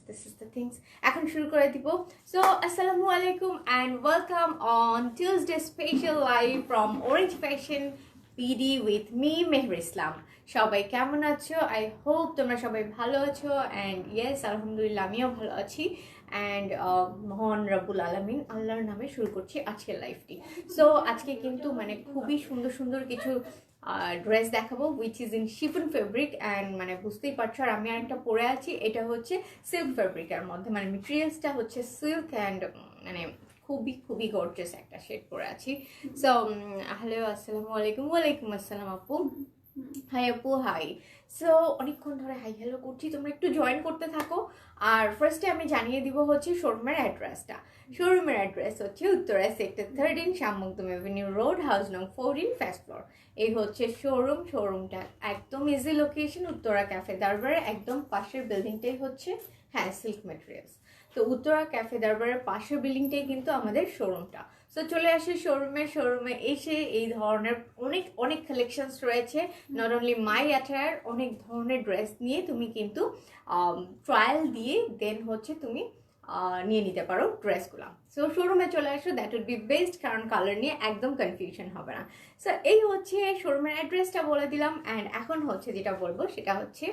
this is the things এখন শুরু করে দিব so assalamu alaikum and welcome on Tuesday special live from Orange Fashion PD with me Meher Islam সবাই কেমন আছো I hope তোমরা সবাই ভালো আছো and yes আলহামদুলিল্লাহ আমিও ভালো আছি and মহান রব্বুল আলামিন আল্লাহর নামে শুরু করছি আজকের লাইভটি সো আজকে কিন্তু মানে খুবই সুন্দর সুন্দর কিছু ড্রেস দেখাবো which is in chiffon fabric and মানে বুঝতেই পারছো আর আমি আরেকটা পরে আছি এটা হচ্ছে সিল্ক ফেব্রিকের মধ্যে মানে মেটেরিয়ালসটা হচ্ছে সিল্ক অ্যান্ড মানে খুবই খুবই গর্জিয়াস একটা শেড পরে আছি সো হ্যালো আসসালামু আলাইকুম ওয়ালাইকুম আসসালাম আপু হাই আপু হাই সো অনেকক্ষণ ধরে হাই হ্যালো করছি তোমরা একটু জয়েন করতে থাকো আর ফার্স্টে আমি জানিয়ে দিব হচ্ছে শোরুমের অ্যাড্রেসটা শোরুমের অ্যাড্রেস হচ্ছে Uttara sector 13 Shyammuktam avenue road house নং 14 ফার্স্ট ফ্লোর এই হচ্ছে শোরুমটা একদম ইজি লোকেশন উত্তরা ক্যাফে দরবারে একদম পাশের বিল্ডিংটাই হচ্ছে হ্যাঁ সিল্ক ম্যাটেরিয়ালস তো উত্তরা ক্যাফে দরবারের পাশের বিল্ডিংটাই কিন্তু আমাদের শোরুমটা সো চলে আসি শোরুমে এসে এই ধরনের অনেক কালেকশনস রয়েছে নট অনলি মাই অ্যাটায়ার অনেক ধরনের ড্রেস নিয়ে তুমি কিন্তু ট্রায়াল দিয়ে দেন হচ্ছে তুমি নিয়ে নিতে পারো ড্রেসগুলো সো শোরুমে চলে আসো দ্যাট উড বি বেস্ট কারণ কালার নিয়ে একদম কনফিউশন হবে না সো এই হচ্ছে শোরুমের অ্যাড্রেসটা বলে দিলাম অ্যান্ড এখন হচ্ছে যেটা বলবো সেটা হচ্ছে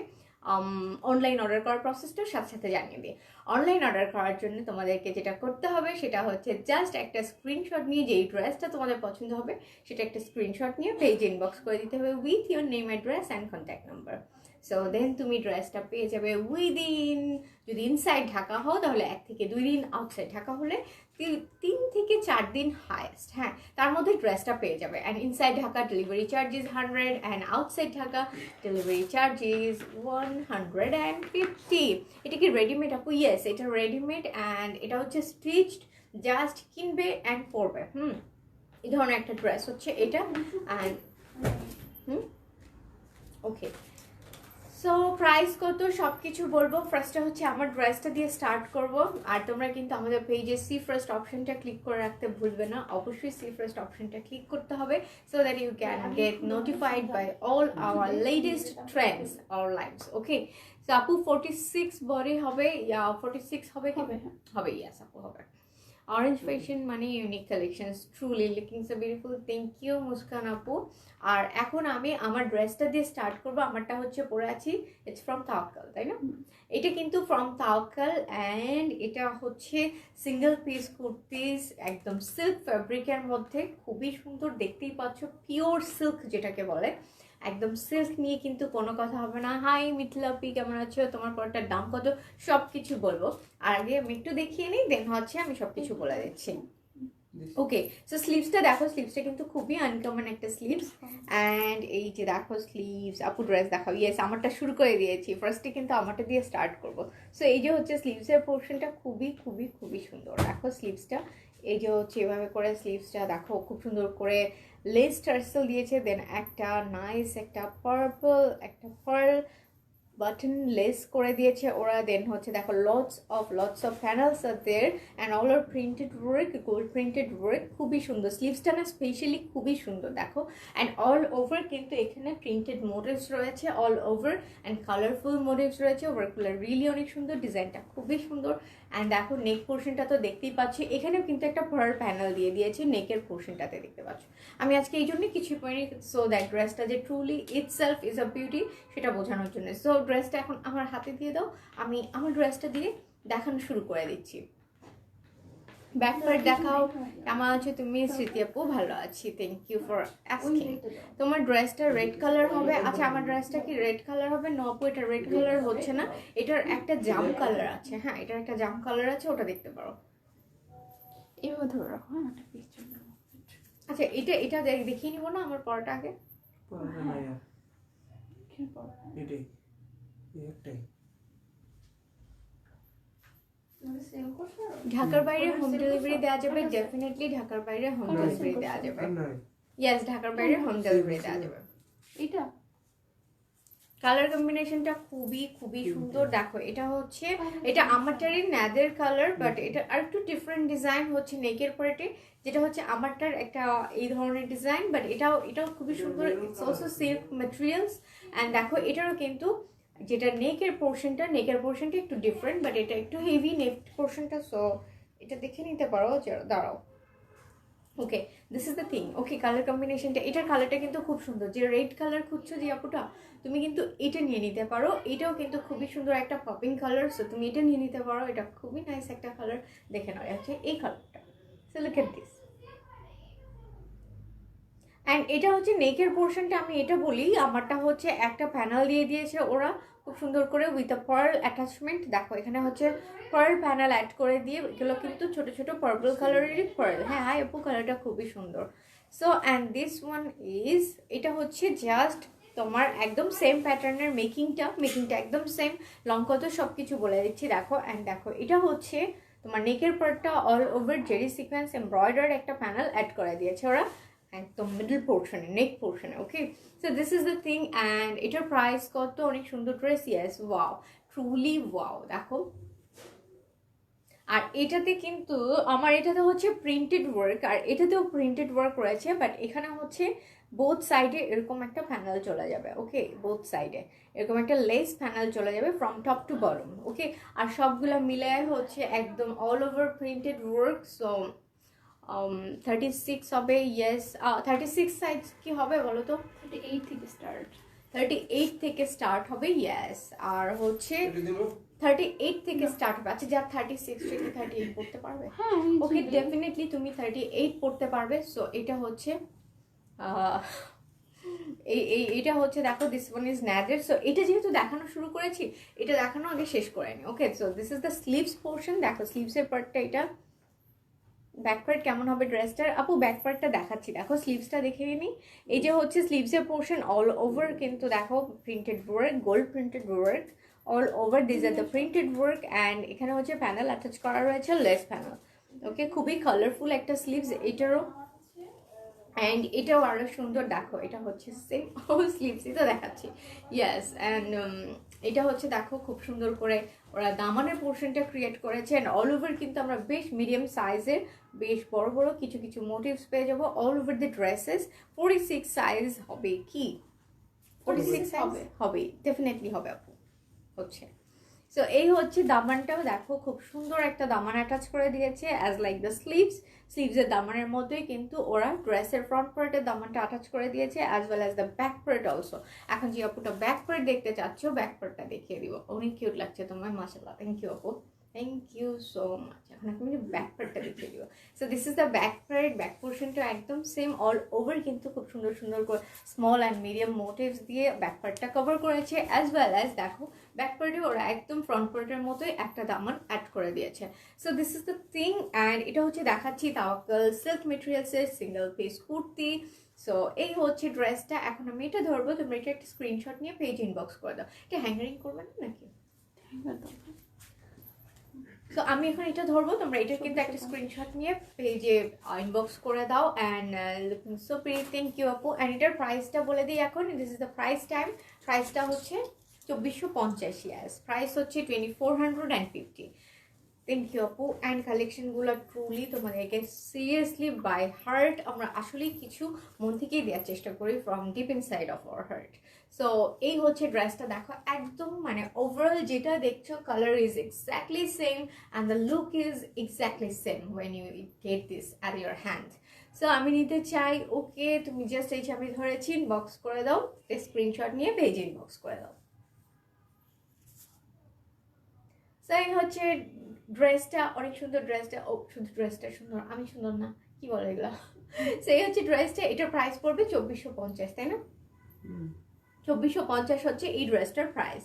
অনলাইন অর্ডার করার প্রসেসটা সাথে জানিয়ে দিই অনলাইন অর্ডার করার জন্য তোমাদেরকে যেটা করতে হবে সেটা হচ্ছে জাস্ট একটা স্ক্রিনশট নিয়ে যেই ড্রেসটা তোমাদের পছন্দ হবে সেটা একটা স্ক্রিনশট নিয়ে পেজ ইনবক্স করে দিতে হবে with your name address and contact number so then তুমি ড্রেসটা পেয়ে যাবে উইদিন যদি ইনসাইড ঢাকা হও তাহলে 1 থেকে 2 দিন আউটসাইড ঢাকা হলে 3 থেকে 4 দিন হাইয়েস্ট হ্যাঁ তার মধ্যে ড্রেসটা পেয়ে যাবে and inside Dhaka delivery charges 100 and outside Dhaka delivery charges 150 এটা কি রেডিমেড আপু ইয়েস এটা রেডিমেড অ্যান্ড এটা হচ্ছে স্টিচড জাস্ট কিনবে অ্যান্ড পরবে এই ধরনের একটা ড্রেস হচ্ছে এটা অ্যান্ড ওকে সো প্রাইস কত সব কিছু বলবো ফার্স্টে হচ্ছে আমার ড্রেসটা দিয়ে স্টার্ট করব আর তোমরা কিন্তু আমাদের পেজে সি ফার্স্ট অপশনটা ক্লিক করে রাখতে ভুলবে না অবশ্যই সি ফার্স্ট অপশনটা ক্লিক করতে হবে so that you can get notified by all our latest trends or lives okay so আপু 46 বডি হবে ইয়া 46 হবে কি হবে ইয়েস আপু হবে Orange Fashion মানে unique collections truly looking so beautiful thank you Muskan আপু আর এখন আমি আমার ড্রেসটা দিয়ে স্টার্ট করব আমারটা হচ্ছে পরে আছি ইটস ফ্রম তাওয়াক্কাল তাই না এটা কিন্তু ফ্রম তাওয়াক্কাল অ্যান্ড এটা হচ্ছে সিঙ্গেল পিস কুর্তিস একদম সিল্ক ফ্যাব্রিকের মধ্যে খুবই সুন্দর দেখতেই পাচ্ছ পিওর সিল্ক যেটাকে বলে একদম সিল্ক নিয়ে কিন্তু কোনো কথা হবে না হাই মিথিলাপি কেমন আছো তোমার পরটার দাম কত সব কিছু বলবো আর আগে আমি একটু দেখিয়ে নিই দেন হচ্ছে আমি সব কিছু বলে দিচ্ছি ওকে সো স্লিভসটা দেখো স্লিভসটা কিন্তু খুবই আনকমন একটা স্লিভস অ্যান্ড এই যে দেখো স্লিভস আপু ড্রেস দেখাও ইয়েস আমারটা শুরু করে দিয়েছি ফার্স্টে কিন্তু আমারটা দিয়ে স্টার্ট করব সো এই যে হচ্ছে স্লিভসের পোর্শনটা খুবই খুবই খুবই সুন্দর দেখো স্লিভসটা এই যে হচ্ছে এভাবে করে স্লিভসটা দেখো খুব সুন্দর করে লেস টার্সেল দিয়েছে দেন একটা নাইস একটা পার্পল একটা পার্ল বাটন লেস করে দিয়েছে ওরা দেন হচ্ছে দেখো লটস অফ প্যানেলস আর there and all are printed work gold printed work খুবই সুন্দর স্লিভসটা না স্পেশালি খুবই সুন্দর দেখো অ্যান্ড অল ওভার কিন্তু এখানে প্রিন্টেড মোটিভস রয়েছে all over and colourful motives রয়েছে ওয়ার্কগুলো রিয়েলি অনেক সুন্দর ডিজাইনটা খুবই সুন্দর অ্যান্ড দেখো নেক পোর্শনটা তো দেখতেই পাচ্ছি এখানেও কিন্তু একটা পার্ল প্যানেল দিয়ে দিয়েছে নেকের পোর্শনটাতে দেখতে পাচ্ছ আমি আজকে এই জন্যই কিছু পরিনি সো দ্যাট ড্রেসটা যে truly itself is a beauty সেটা বোঝানোর জন্য সো ড্রেসটা এখন আমার হাতে দিয়ে দাও আমি আমার ড্রেসটা দিয়ে দেখানো শুরু করে দিচ্ছি ব্যাক পার্ট দেখাও কেমন আছো তুমি স্মৃতি আপু ভালো আছি থ্যাংক ইউ ফর আস্কিং তোমার ড্রেসটা রেড কালার হবে আচ্ছা আমার ড্রেসটা কি রেড কালার হবে না আপু এটা রেড কালার হচ্ছে না এটার একটা জাম কালার আছে হ্যাঁ এটার একটা জাম কালার আছে ওটা দেখতে পারো এভাবে ধরে রাখো হ্যাঁ একটা পিকচার আচ্ছা এটা দেখিয়ে নিব না আমার পরটা আগে ঢাকার বাইরে হোম ডেলিভারি দেওয়া যাবে ডেফিনেটলি ঢাকার বাইরে হোম ডেলিভারি দেওয়া যাবে ইয়েস ঢাকার বাইরে হোম ডেলিভারি দেওয়া যাবে এটা কালার কম্বিনেশনটা খুবই খুবই সুন্দর দেখো এটা হচ্ছে এটা আমারটারই ন্যাদের কালার বাট এটা আর একটু ডিফারেন্ট ডিজাইন হচ্ছে নেকের পার্টে যেটা হচ্ছে আমারটার একটা এই ধরনের ডিজাইন বাট এটাও খুবই সুন্দর it's also silk materials and দেখো এটারও কিন্তু যেটা নেকের পোর্শনটা একটু ডিফারেন্ট, বাট এটা একটু হেভি নেক পোর্শনটা, সো এটা দেখে নিতে পারো। দাঁড়াও, okay, this is the thing. Okay, colour কম্বিনেশনটা, এটার কালারটা কিন্তু খুব সুন্দর। যে রেড কালার খুঁজছো যে আপুটা, তুমি কিন্তু এটা নিয়ে নিতে পারো। এটাও কিন্তু খুবই সুন্দর একটা পপিং কালার, সো তুমি এটা নিয়ে নিতে পারো। এটা খুবই নাইস একটা কালার। দেখে নাও, হচ্ছে এই কালারটা। So look at this. And এটা হচ্ছে নেকের পোর্শনটা, আমি এটা বলি, আমারটা হচ্ছে একটা প্যানেল দিয়ে দিয়েছে ওরা খুব সুন্দর করে উইথ আ পার্ল অ্যাটাচমেন্ট। দেখো এখানে হচ্ছে পার্ল প্যানেল অ্যাড করে দিয়ে, এগুলো কিন্তু ছোট ছোট পার্পল কালারেরই পার্ল। হ্যাঁ, হাই আপু, কালারটা খুবই সুন্দর। So and this one is, এটা হচ্ছে জাস্ট তোমার একদম সেম প্যাটার্নের মেকিংটা একদম সেম। লং কত সব কিছু বলে দিচ্ছি, দেখো। অ্যান্ড দেখো, এটা হচ্ছে তোমার নেকের পার্টটা all over zari sequence embroidered একটা প্যানেল অ্যাড করে দিয়েছে ওরা একদম মিডল পোর্শনে, নেক পোর্শনে। Okay, so this is the thing. And এটার প্রাইস কত? অনেক সুন্দর dress, yes, wow, truly wow. দেখো, আর এটাতে কিন্তু আমার এটাতে হচ্ছে প্রিন্টেড ওয়ার্ক, আর এটাতেও প্রিন্টেড ওয়ার্ক রয়েছে, বাট এখানে হচ্ছে বোথ সাইডে এরকম একটা প্যানেল চলে যাবে। ওকে, বোথ সাইডে এরকম একটা লেস প্যানেল চলে যাবে ফ্রম টপ টু বটম। ওকে, আর সবগুলো মিলে হচ্ছে একদম all over printed work. So 36 হবে, ইয়েস। 36 সাইজ কি হবে বলো তো? 38 থেকে স্টার্ট। 38 থেকে স্টার্ট হবে, ইয়েস। আর হচ্ছে 38 থেকে স্টার্ট হবে। আচ্ছা, যার 36 সে কি 38 পড়তে পারবে? হ্যাঁ, ওকে, ডেফিনেটলি তুমি 38 পড়তে পারবে। সো এটা হচ্ছে এটা হচ্ছে, দেখো, দিস ওয়ান ইজ ন্যাজের। সো এটা যেহেতু দেখানো শুরু করেছি, এটা দেখানো আগে শেষ করে নি। Okay, so this is the sleeves portion. দেখো স্লিভসের পার্টটা এটা। ব্যাক পার্ট কেমন হবে ড্রেসটার? আপু ব্যাক পার্টটা দেখাচ্ছি, দেখো স্লিভসটা দেখে নিই। এই যে হচ্ছে স্লিভসের পোর্শন, অল ওভার কিন্তু দেখো printed work, gold printed work all over. This are the printed work. And এখানে হচ্ছে প্যানেল অ্যাটাচ করা রয়েছে, লেস প্যানেল। ওকে, খুবই কালারফুল একটা স্লিভস এটারও। অ্যান্ড এটাও আরো সুন্দর, দেখো এটা হচ্ছে সেম স্লিভসই তো দেখাচ্ছি, ইয়েস। অ্যান্ড এটা হচ্ছে দেখো খুব সুন্দর করে ওরা দামানের পোর্শনটা ক্রিয়েট করেছে। অ্যান্ড অল ওভার কিন্তু আমরা বেশ মিডিয়াম সাইজের, বেশ বড় বড় কিছু কিছু মোটিভস পেয়ে যাবো all over the dresses. 46 size হবে কি? 46 হবে, ডেফিনেটলি হবে আপু, হচ্ছে। সো এই হচ্ছে দামানটাও দেখো, খুব সুন্দর একটা দামান অ্যাটাচ করে দিয়েছে অ্যাজ লাইক দ্য স্লিভসের দামানের মধ্যেই কিন্তু ওরা ড্রেসের ফ্রন্ট পার্টের দামানটা অ্যাটাচ করে দিয়েছে as well as the back part also. এখন যে আপুটা ব্যাক পার্ট দেখতে চাচ্ছ, ব্যাক পার্টটা দেখিয়ে দিব। অনেক কিউট লাগছে তোমার, মাশাআল্লাহ, থ্যাংক ইউ আপু, থ্যাংক ইউ সো মাচ। এখন আমি ব্যাক পার্টটা দেখিয়ে দিব। So this is the back part. Back পোর্শনটা একদম সেম অল ওভার, কিন্তু খুব সুন্দর সুন্দর করে স্মল অ্যান্ড মিডিয়াম মোটিভস দিয়ে ব্যাক পার্টটা কভার করেছে অ্যাজ ওয়েল অ্যাজ দেখো ব্যাক পার্টে ওরা একদম ফ্রন্ট পার্টের মতোই একটা দামান অ্যাড করে দিয়েছে। So this is the thing. And এটা হচ্ছে দেখাচ্ছি তাওয়াক্কাল সিল্ক মেটেরিয়ালসের সিঙ্গেল পিস কুর্তি। সো এই হচ্ছে ড্রেসটা। এখন আমি এটা ধরবো, তোমরা এটা একটা স্ক্রিনশট নিয়ে পেজ ইনবক্স করে দাও। এটা হ্যাঙ্গারিং করবে না নাকি? তো আমি এখন এটা ধরবো, তোমরা এটা কিন্তু একটা স্ক্রিনশট নিয়ে পেজে ইনবক্স করে দাও। And looking so pretty, thank you আপু। অ্যান্ড এটার প্রাইসটা বলে দিই এখন, this is the price time. প্রাইসটা হচ্ছে 2450, ইয়াস। প্রাইস হচ্ছে 2450। থ্যাংক ইউ আপু। অ্যান্ড কালেকশনগুলো ট্রুলি তোমাদেরকে সিরিয়াসলি বাই হার্ট আমরা আসলেই কিছু মন থেকেই দেওয়ার চেষ্টা করি, from deep inside of our heart. So এই হচ্ছে ড্রেসটা, দেখো একদম মানে ওভারঅল যেটা দেখছো colour is exactly same and the look is exactly same when you get this at your hand. So আমি নিতে চাই। ওকে, তুমি জাস্ট এই আমি ধরেছি, ইনবক্স করে দাও, স্ক্রিনশট নিয়ে পেজে ইনবক্স করে দাও। সো এই হচ্ছে ড্রেসটা, অনেক সুন্দর ড্রেসটা। ও শুধু ড্রেসটা সুন্দর, আমি সুন্দর না, কি বলে এগুলো? সেই হচ্ছে ড্রেসটা। এটার প্রাইস পড়বে 2450, তাই না? 2450 হচ্ছে এই ড্রেসটার প্রাইস।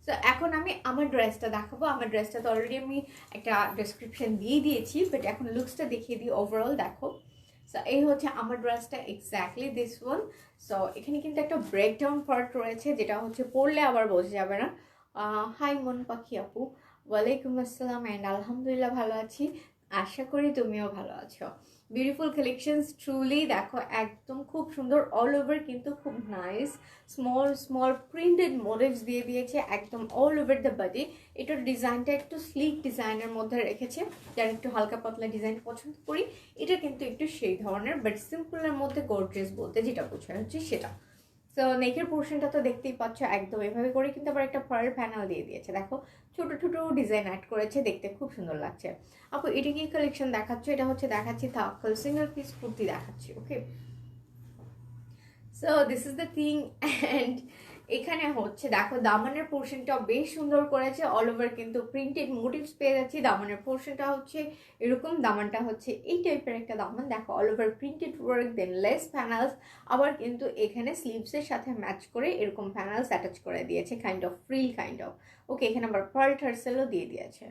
সো এখন আমি আমার ড্রেসটা দেখাবো। আমার ড্রেসটা তো অলরেডি আমি একটা ডেসক্রিপশন দিয়ে দিয়েছি, বাট এখন লুকসটা দেখিয়ে দিই ওভারঅল। দেখো, সো এই হচ্ছে আমার ড্রেসটা, এক্স্যাক্টলি দিস ওয়ান। সো এখানে কিন্তু একটা ব্রেকডাউন পার্ট রয়েছে, যেটা হচ্ছে পরলে আবার বোঝা যাবে না। হাই মন পাখি আপু, ওয়ালাইকুম আসসালাম। অ্যান্ড আলহামদুলিল্লাহ ভালো আছি, আশা করি তুমিও ভালো আছো। বিউটিফুল কালেকশনস ট্রুলি, দেখো একদম খুব সুন্দর অল ওভার, কিন্তু খুব nice small small printed motives দিয়ে দিয়েছে একদম অল ওভার দ্য বডি। এটার ডিজাইনটা একটু স্লিক ডিজাইনের মধ্যে রেখেছে, যারা একটু হালকা পাতলা ডিজাইন পছন্দ করি, এটা কিন্তু একটু সেই ধরনের, বাট সিম্পলের মধ্যে গর্জিয়াস বলতে যেটা বোঝায় হচ্ছে সেটা। সো নেকের পোর্শনটা তো দেখতেই পাচ্ছ একদম এভাবে করে কিন্তু আবার একটা পার্ল প্যানেল দিয়ে দিয়েছে, দেখো ছোট ছোট ডিজাইন অ্যাড করেছে, দেখতে খুব সুন্দর লাগছে। আপু এটা কি কালেকশন দেখাচ্ছ? এটা হচ্ছে দেখাচ্ছি তাওয়াক্কুল সিঙ্গেল পিস কুর্তি দেখাচ্ছি। Okay, so this is the thing. And এখানে হচ্ছে দেখো দামানের পোর্শনটা বেশ সুন্দর করেছে, অল ওভার কিন্তু প্রিন্টেড মোটিভস পেয়ে যাচ্ছি। দামানের পোর্শনটা হচ্ছে এরকম, দামানটা হচ্ছে এই টাইপের একটা দামান, দেখো অল ওভার প্রিন্টেড ওয়ার্ক, দেন লেস প্যানেলস, আবার কিন্তু এখানে স্লিভসের সাথে ম্যাচ করে এরকম প্যানেলস অ্যাটাচ করে দিয়েছে, kind of frill kind of. Okay, এখানে আবার পার্ল টার্সেলও দিয়ে দিয়েছে।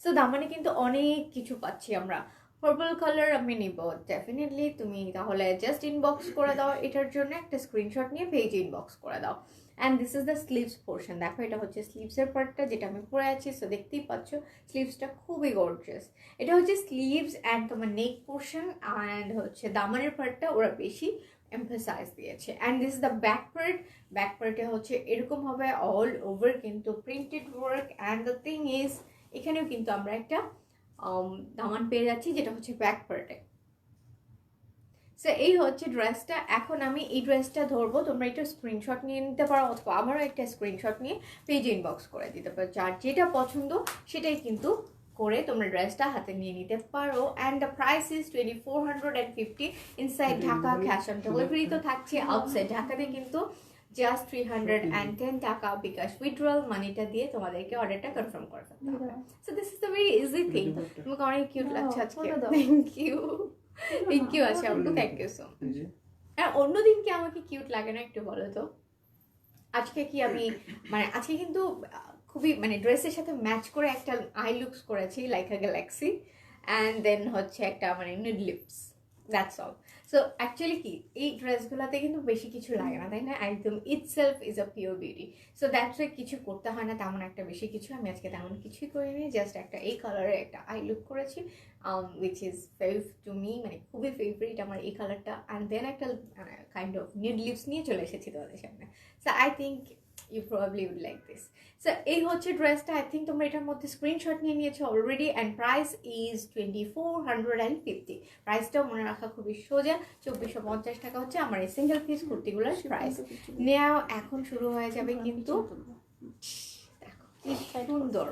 সো দামানে কিন্তু অনেক কিছু পাচ্ছি আমরা। পার্পল কালার আমি নিব ডেফিনেটলি, তুমি তাহলে জাস্ট ইনবক্স করে দাও, এটার জন্য একটা স্ক্রিনশট নিয়ে পেজে ইনবক্স করে দাও। And this is the sleeves portion, দেখো এটা হচ্ছে স্লিভসের পার্টটা যেটা আমি পরে আছি। সো দেখতেই পাচ্ছ স্লিভসটা খুবই গর্জিয়াস। এটা হচ্ছে স্লিভস অ্যান্ড তোমার নেক পোর্শন, অ্যান্ড হচ্ছে দামানের পার্টটা ওরা বেশি এমফাসাইজ দিয়েছে। And this is the back part, back পার্টে হচ্ছে এরকম হবে অল ওভার কিন্তু printed work. And the thing is এখানেও কিন্তু আমরা একটা দামান পেয়ে যাচ্ছি যেটা হচ্ছে ব্যাক পার্টে। সো এই হচ্ছে ড্রেসটা। এখন আমি এই ড্রেসটা ধরবো, তোমরা একটা স্ক্রিনশট নিয়ে নিতে পারো অথবা আমারও একটা স্ক্রিনশট নিয়ে পেজে ইনবক্স করে দিতে পারো, যার যেটা পছন্দ সেটাই কিন্তু করে তোমরা ড্রেসটা হাতে নিয়ে নিতে পারো। And the price is 2450 inside Dhaka, cash on delivery তো থাকছে। আউটসাইড ঢাকাতে কিন্তু জাস্ট 310 টাকা বিকাশ উইথড্রয়াল মানিটা দিয়ে তোমাদেরকে অর্ডারটা কনফার্ম করে ফেলতে হবে। So this is the very easy thing. তোমাকে অনেক কিউট লাগছে আজকে, থ্যাংক ইউ। থ্যাংক ইউ আছে আপু, থ্যাংক ইউ সো মাচ। আর অন্যদিন কি আমাকে কিউট লাগে না একটু বলো তো? আজকে কি আমি মানে আজকে কিন্তু খুবই মানে ড্রেসের সাথে ম্যাচ করে একটা আই লুকস করেছি like a galaxy, and then হচ্ছে একটা মানে nude lips, that's all. So actually কি এই ড্রেসগুলোতে কিন্তু বেশি কিছু লাগে না, তাই না? একদম itself is a pure beauty. So that's why কিছু করতে হয় না তেমন একটা বেশি কিছু। আমি আজকে তেমন কিছুই করিনি, জাস্ট একটা এই কালারের একটা আই লুক করেছি, which is very to me, মানে খুবই ফেভারিট আমার এই কালারটা। অ্যান্ড দেন একটা কাইন্ড অফ নিড লিপস নিয়ে চলে এসেছি তোমাদের সামনে। So I think you probably would like this. So এই হচ্ছে ড্রেসটা। আই থিঙ্ক তোমরা এটার মধ্যে স্ক্রিনশট নিয়ে নিয়েছো অলরেডি। And price is 2450। প্রাইসটাও মনে রাখা খুবই সোজা, 2450 টাকা হচ্ছে আমার এই সিঙ্গেল পিস কুর্তিগুলোর প্রাইস। নেওয়া এখন শুরু হয়ে যাবে কিন্তু। দেখো কি সুন্দর,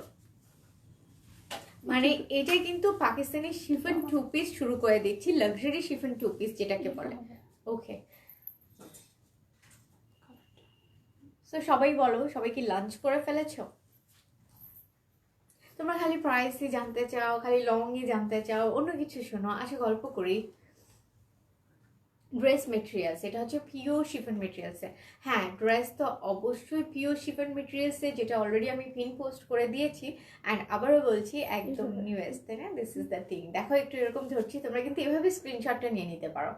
মানে এটা কিন্তু পাকিস্তানি শিফন টু পিস শুরু করে দিচ্ছি, লাক্সারি শিফন টু পিস যেটাকে বলে। ওকে, সো সবাই বলো, সবাই কি লাঞ্চ করে ফেলেছো? তোমরা খালি প্রাইসই জানতে চাও, খালি লংই জানতে চাও, অন্য কিছু শোনো, আসে গল্প করি। ড্রেস মেটেরিয়ালস, এটা হচ্ছে পিওর শিফন মেটেরিয়ালসে। হ্যাঁ, ড্রেস তো অবশ্যই পিওর শিফন মেটেরিয়ালসে, যেটা অলরেডি আমি পিন পোস্ট করে দিয়েছি। অ্যান্ড আবারও বলছি একদম নিউয়েস্ট, তাই না? This is the thing. দেখো একটু এরকম ধরছি, তোমরা কিন্তু এভাবে স্ক্রিনশটটা নিয়ে নিতে পারো।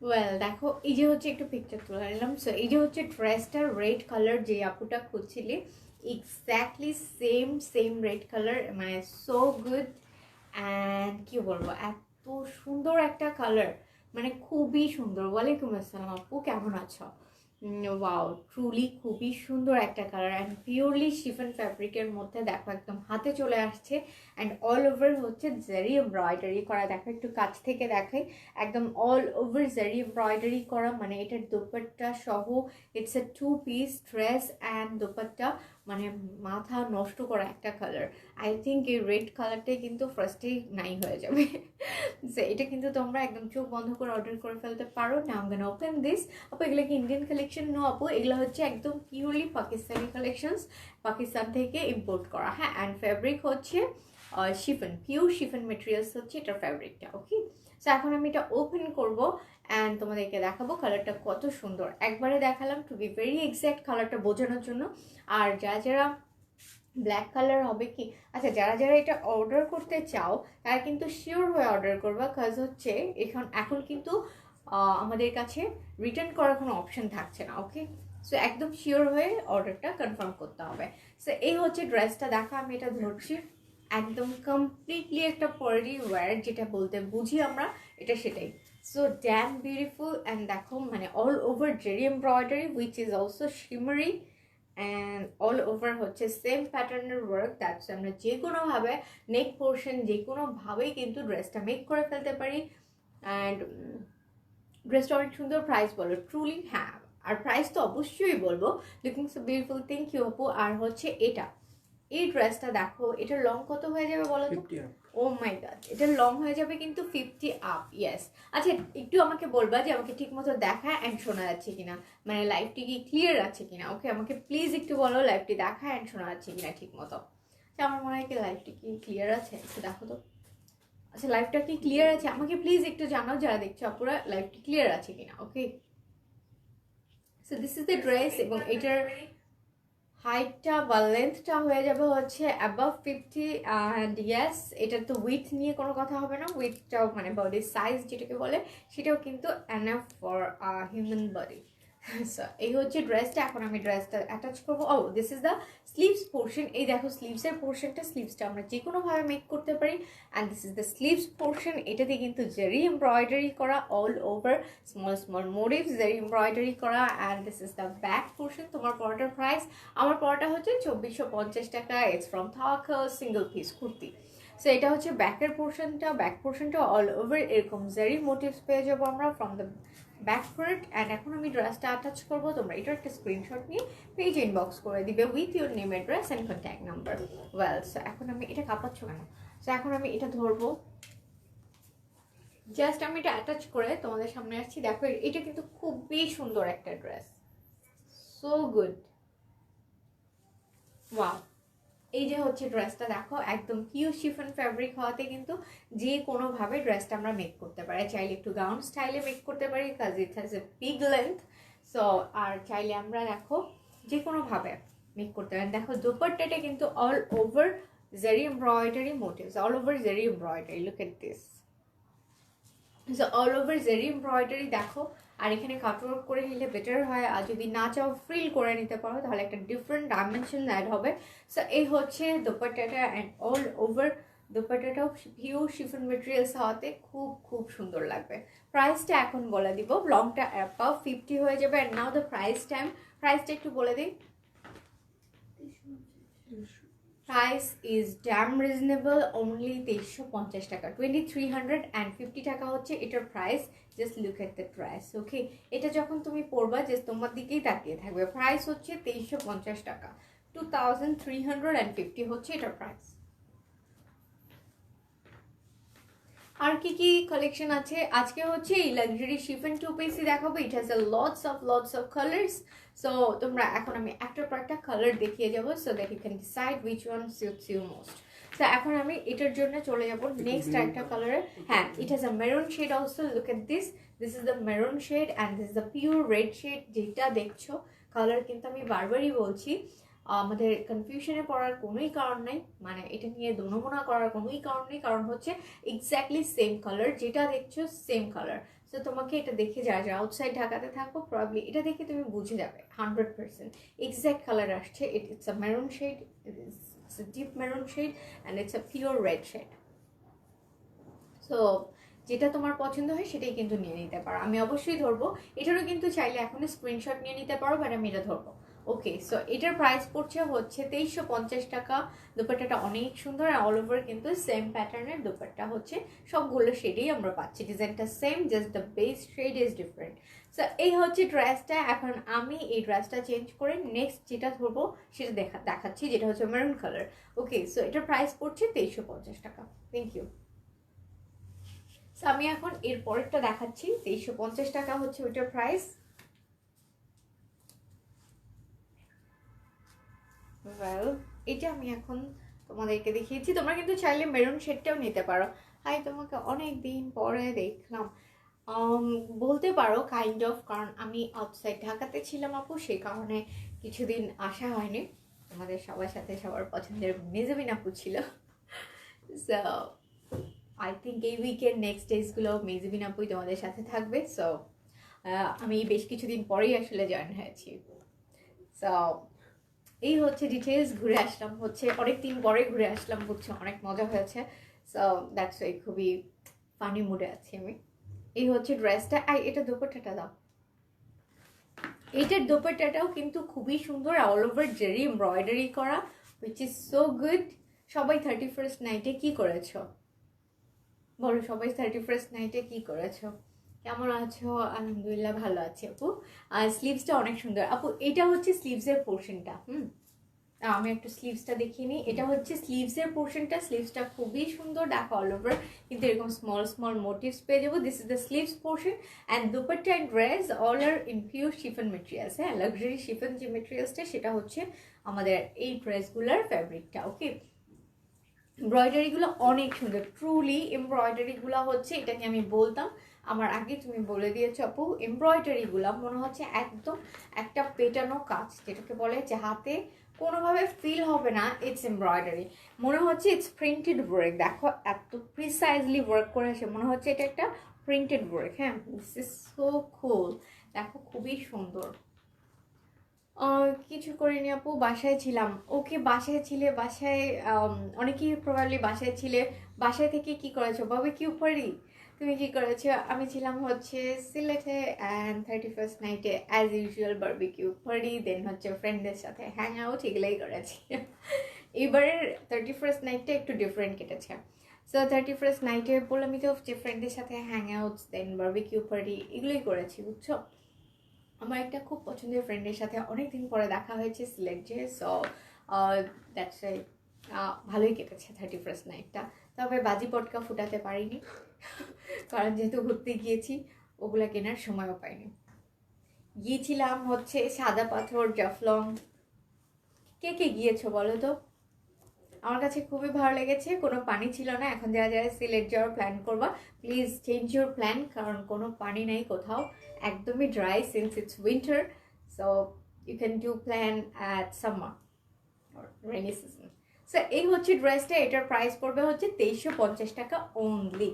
ওয়েল দেখো, এই যে হচ্ছে একটু পিকচার তুলে নিলাম। সো এই যে হচ্ছে ড্রেসটার রেড কালার, যে আপুটা খুঁজছিলি exactly same same red colour, মানে সো গুড। অ্যান্ড কি বলবো, এত সুন্দর একটা কালার, মানে খুবই সুন্দর। ওয়ালাইকুম আসসালাম আপু, কেমন আছো? ওয়াও, ট্রুলি খুবই সুন্দর একটা কালার। অ্যান্ড পিওরলি শিফন ফ্যাব্রিকের মধ্যে দেখো একদম হাতে চলে আসছে। অ্যান্ড অল ওভার হচ্ছে জারি এমব্রয়ডারি করা, দেখো একটু কাছ থেকে দেখাই, একদম অল ওভার জারি এমব্রয়ডারি করা। মানে এটার দোপাট্টা সহ it's a two piece dress and dupatta, মানে মাথা নষ্ট করা একটা কালার। আই থিঙ্ক এই রেড কালারটাই কিন্তু ফার্স্টেই নাই হয়ে যাবে। সো এটা কিন্তু তোমরা একদম চোখ বন্ধ করে অর্ডার করে ফেলতে পারো। Now I am gonna open this. আপু এগুলো কি ইন্ডিয়ান কালেকশন? নো আপু, এগুলো হচ্ছে একদম পিওরলি পাকিস্তানি কালেকশনস, পাকিস্তান থেকে ইম্পোর্ট করা। হ্যাঁ, অ্যান্ড ফ্যাব্রিক হচ্ছে শিফন, পিওর শিফন মেটেরিয়ালস হচ্ছে এটার ফ্যাব্রিকটা। ওকে, সো এখন আমি এটা ওপেন করব অ্যান্ড তোমাদেরকে দেখাবো কালারটা কত সুন্দর। একবারে দেখালাম টু বি ভেরি এক্স্যাক্ট কালারটা বোঝানোর জন্য। আর যারা ব্ল্যাক কালার হবে কি? আচ্ছা, যারা যারা এটা অর্ডার করতে চাও তারা কিন্তু শিওর হয়ে অর্ডার করবা, কাজ হচ্ছে এখন কিন্তু আমাদের কাছে রিটার্ন করার কোনো অপশন থাকছে না। ওকে, সো একদম শিওর হয়ে অর্ডারটা কনফার্ম করতে হবে। সো এই হচ্ছে ড্রেসটা, দেখো আমি এটা ধরছি, একদম কমপ্লিটলি একটা পার্টি ওয়্যার যেটা বলতে বুঝি আমরা, এটা সেটাই। সো ড্যাম বিউটিফুল, অ্যান্ড দেখো মানে all over zari embroidery which is also শিমারি, and all over হচ্ছে সেম প্যাটার্নের ওয়ার্ক। দ্যাটস আমরা যে কোনোভাবে নেক পোর্শন যে কোনোভাবেই কিন্তু ড্রেসটা মেক করে ফেলতে পারি। অ্যান্ড ড্রেসটা অনেক সুন্দর। প্রাইস বলো ট্রুলি? হ্যাঁ, আর প্রাইস তো অবশ্যই বলবো। Looking so beautiful, thank you আপু। আর হচ্ছে এটা, এই ড্রেসটা দেখো, এটার লং কত হয়ে যাবে বলো তো? ও মাই গড, এটার লং হয়ে যাবে কিন্তু 50 আপ। ইয়েস। আচ্ছা, একটু আমাকে বলবা যে আমাকে ঠিক মতো দেখা অ্যান্ড শোনা যাচ্ছে কিনা, মানে লাইভটি কি ক্লিয়ার আছে কিনা। ওকে, আমাকে প্লিজ একটু বলো লাইভটি দেখা অ্যান্ড শোনা যাচ্ছে কিনা ঠিক মতো। আচ্ছা, আমার মনে হয় কি লাইভটি কি ক্লিয়ার আছে, একটু দেখো তো। আচ্ছা, লাইভটা কি ক্লিয়ার আছে? আমাকে প্লিজ একটু জানাও যারা দেখছো আপুরা, লাইভটি ক্লিয়ার আছে কিনা। Okay, so this is the dress, এবং এটার হাইটটা বা লেন্থটা হয়ে যাবে হচ্ছে অ্যাবাভ 50। অ্যান্ড ইয়েস, এটার তো উইথ নিয়ে কোনো কথা হবে না, উইথটাও মানে বডির সাইজ যেটাকে বলে সেটাও কিন্তু enough for human body. So এই হচ্ছে ড্রেসটা। এখন আমি ড্রেসটা অ্যাটাচ করবো। ও, this is the sleeves portion. এই দেখো স্লিভসের পোর্শনটা, স্লিভসটা আমরা যে কোনোভাবে মেক করতে পারি। And this is the sleeves portion. এটাতে কিন্তু জেরি এমব্রয়ডারি করা all over, small small motifs zari embroidery করা। And this is the back portion. তোমার পরাটার প্রাইস, আমার পরাটা হচ্ছে 2450 টাকা। ইটস ফ্রম থাকা সিঙ্গেল পিস কুর্তি। সো এটা হচ্ছে ব্যাকের পোর্শনটা। ব্যাক পোর্শনটা অল ওভার এরকম জেরি মোটিভস পেয়ে যাবো আমরা from the back front. And এখন আমি ড্রেসটা অ্যাটাচ করবো। তোমরা এটার একটা স্ক্রিনশট নিয়ে পেজ ইনবক্স করে দিবে with your name, address and contact number. Well, so এখন আমি এটা কাঁপাচ্ছ কেন? সো এখন আমি এটা ধরবো, জাস্ট আমি এটা অ্যাটাচ করে তোমাদের সামনে আসছি। দেখো এটা কিন্তু খুবই সুন্দর একটা ড্রেস, সো গুড। ওয়াও, এই যে হচ্ছে ড্রেসটা দেখো, একদম পিওর শিফন ফ্যাব্রিক হওয়াতে কিন্তু যে কোনোভাবে ড্রেসটা আমরা মেক করতে পারি। চাইলে একটু গাউন স্টাইলে মেক করতে পারি, cause it has a big length. So আর চাইলে আমরা দেখো যে কোনোভাবে মেক করতে পারি। দেখো দুপাট্টাটা কিন্তু all over zari embroidery motives, all over zari embroidery, look at this. So all over zari embroidery দেখো। আর এখানে কাটওয়ার্ক করে নিলে বেটার হয়, আর যদি না চাও ফ্রিল করে নিতে পারো তাহলে একটা ডিফারেন্ট ডাইমেনশন অ্যাড হবে। সো এই হচ্ছে দোপাট্টাটা, অ্যান্ড অল ওভার দোপাট্টাটাও পিওর শিফন মেটেরিয়ালস হওয়াতে খুব খুব সুন্দর লাগবে। প্রাইসটা এখন বলে দিব, লংটা অ্যাবাভ 50 হয়ে যাবে। And now the price time, প্রাইসটা একটু বলে দিই। Price is damn reasonable, only 2350 টাকা, 2350 টাকা হচ্ছে এটার price. Just look at the price. Okay, এটা যখন তুমি পড়বা জাস্ট তোমার দিকেই তাকিয়ে থাকবে। প্রাইস হচ্ছে 2350 টাকা, 2350 হচ্ছে এটার প্রাইস। আর কি কি কালেকশন আছে আজকে হচ্ছে এই লাক্সারি শিফন টু পিসই দেখাবো। It has a lots of colours. So তোমরা এখন আমি একটার পর একটা কালার দেখিয়ে যাবো, so that you can decide which one suits you most. তো এখন আমি এটার জন্য চলে যাবো নেক্সট একটা কালারে। হ্যাঁ, it has a maroon shade also, look at this. This is the maroon shade and this is the pure red shade. যেটা দেখছো কালার কিন্তু আমি বারবারই বলছি, আমাদের কনফিউশনে পড়ার কোনোই কারণ নেই, মানে এটা নিয়ে দোনোমোনা করার কোনোই কারণ নেই, কারণ হচ্ছে এক্স্যাক্টলি সেম কালার, যেটা দেখছো সেম কালার। সো তোমাকে এটা দেখে যারা যারা আউটসাইড ঢাকাতে থাকবো প্রবাবলি এটা দেখে তুমি বুঝে যাবে 100% এক্স্যাক্ট কালার আসছে। It's a maroon shade, it's a deep maroon shade and it's a pure red shade. So যেটা তোমার পছন্দ হয় সেটাই কিন্তু নিয়ে নিতে পারো। আমি অবশ্যই ধরবো, এটারও কিন্তু চাইলে এখন স্ক্রিনশট নিয়ে নিতে পারো, বাট আমি এটা ধরবো। ওকে, সো এটার প্রাইস পড়ছে হচ্ছে 2350 টাকা। দুপাট্টাটা অনেক সুন্দর, অল ওভার কিন্তু সেম প্যাটার্নের দুপাট্টা হচ্ছে, সবগুলো শেডেই আমরা পাচ্ছি, ডিজাইনটা same, just the base shade is different. So এই হচ্ছে ড্রেসটা। এখন আমি এই ড্রেসটা চেঞ্জ করে নেক্সট যেটা ধরবো সেটা দেখাচ্ছি, যেটা হচ্ছে মেরুন কালার। ওকে, সো এটার প্রাইস পড়ছে 2350 টাকা। Thank you. আমি এখন এর পরেরটা দেখাচ্ছি, 2350 টাকা হচ্ছে ওইটার প্রাইস। ওয়েল, এটা আমি এখন তোমাদেরকে দেখিয়েছি, তোমরা কিন্তু চাইলে মেরুন শেডটাও নিতে পারো। হাই, তোমাকে অনেক দিন পরে দেখলাম বলতে পারো কাইন্ড অফ, কারণ আমি আউটসাইড ঢাকাতে ছিলাম আপু, সেই কারণে কিছুদিন আসা হয়নি। আমাদের সবার সাথে সবার পছন্দের মেজাবিন আপু ছিল। সো আই থিঙ্ক এই উইকের নেক্সট ডেজগুলো মেজাবিন আপুই তোমাদের সাথে থাকবে। সো আমি বেশ কিছুদিন পরেই আসলে জয়েন হয়েছি। সো এই হচ্ছে ডিটেলস। ঘুরে আসলাম হচ্ছে অনেক দিন পরে ঘুরে আসলাম, বুঝছো, অনেক মজা হয়েছে। সো দ্যাটস ওয়াই খুবই ফানি মুডে আছি আমি। এই হচ্ছে ড্রেসটা। আর এটা দোপাট্টাটা দাও। এইটার দোপাট্টাটাও কিন্তু খুবই সুন্দর, অল ওভার জেরি এমব্রয়ডারি করা, উইচ ইজ সো গুড। সবাই 31st নাইটে কি করেছো বলো, সবাই 31st নাইটে কি করেছো, কেমন আছো? আলহামদুলিল্লাহ ভালো আছি আপু। আর স্লিভসটা অনেক সুন্দর আপু। এটা হচ্ছে স্লিভসের পোর্শনটা। আমি একটু স্লিভসটা দেখিয়ে নিই। এটা হচ্ছে স্লিভসের পোর্শনটা। স্লিভসটা খুবই সুন্দর, দেখো অল ওভার কিন্তু এরকম স্মল স্মল মোটিভস পেয়ে যাবো। This is the sleeves portion and dupatta and dress all are in pure chiffon materials. হ্যাঁ, লাক্সারি শিফন যে মেটেরিয়ালসটা সেটা হচ্ছে আমাদের এই ড্রেসগুলোর ফ্যাব্রিকটা। ওকে, এমব্রয়ডারিগুলো অনেক সুন্দর, ট্রুলি এমব্রয়ডারিগুলো হচ্ছে, এটাকে আমি বলতাম আমার আগে, তুমি বলে দিয়েছো আপু। এমব্রয়ডারিগুলো মনে হচ্ছে একদম একটা পেটানো কাজ, যেটাকে বলে যে হাতে কোনোভাবে ফিল হবে না ইটস এমব্রয়ডারি, মনে হচ্ছে ইটস প্রিন্টেড ওয়ার্ক। দেখো এত প্রিসাইজলি ওয়ার্ক করে আসে, মনে হচ্ছে এটা একটা প্রিন্টেড ওয়ার্ক। হ্যাঁ, দিস ইজ সো কুল। দেখো খুবই সুন্দর। কিছু করিনি আপু, বাসায় ছিলাম। ওকে, বাসায় ছিলে, বাসায় অনেকেই প্রবাবলি বাসায় ছিলে। বাসায় থেকে কি করেছো? বারবিকিউ পার্টি তুমি কি করেছো? আমি ছিলাম হচ্ছে সিলেটে, অ্যান্ড 31st নাইটে অ্যাজ ইউজুয়াল বারবিকিউ পার্টি, দেন হচ্ছে ফ্রেন্ডদের সাথে হ্যাং আউট, এগুলোই করেছি। এবারের 31st নাইটটা একটু ডিফারেন্ট কেটেছে। সো 31st নাইটে বললামই তো, যে ফ্রেন্ডদের সাথে হ্যাং আউট দেন বারবিকিউ পার্টি এগুলোই করেছি, বুঝছো। আমার একটা খুব পছন্দের ফ্রেন্ডের সাথে অনেক দিন পরে দেখা হয়েছে সিলেটে। সো দ্যাটস ভালোই কেটেছে 31st নাইটটা। তবে বাজি পটকা ফুটাতে পারিনি, কারণ যেহেতু ঘুরতে গিয়েছি ওগুলা কেনার সময়ও পাইনি। গিয়েছিলাম হচ্ছে সাদা পাথর, জাফলং। কে কে গিয়েছো বলো তো? আমার কাছে খুবই ভালো লেগেছে, কোনো পানি ছিল না। এখন যারা যারা সিলেট যাওয়ার প্ল্যান করবা, প্লিজ চেঞ্জ ইউর প্ল্যান, কারণ কোনো পানি নাই কোথাও, একদমই dry since it's winter. So you can do plan at summer or rainy season. So এই হচ্ছে ড্রেসটা, এটার প্রাইস পড়বে হচ্ছে 2350 টাকা অনলি।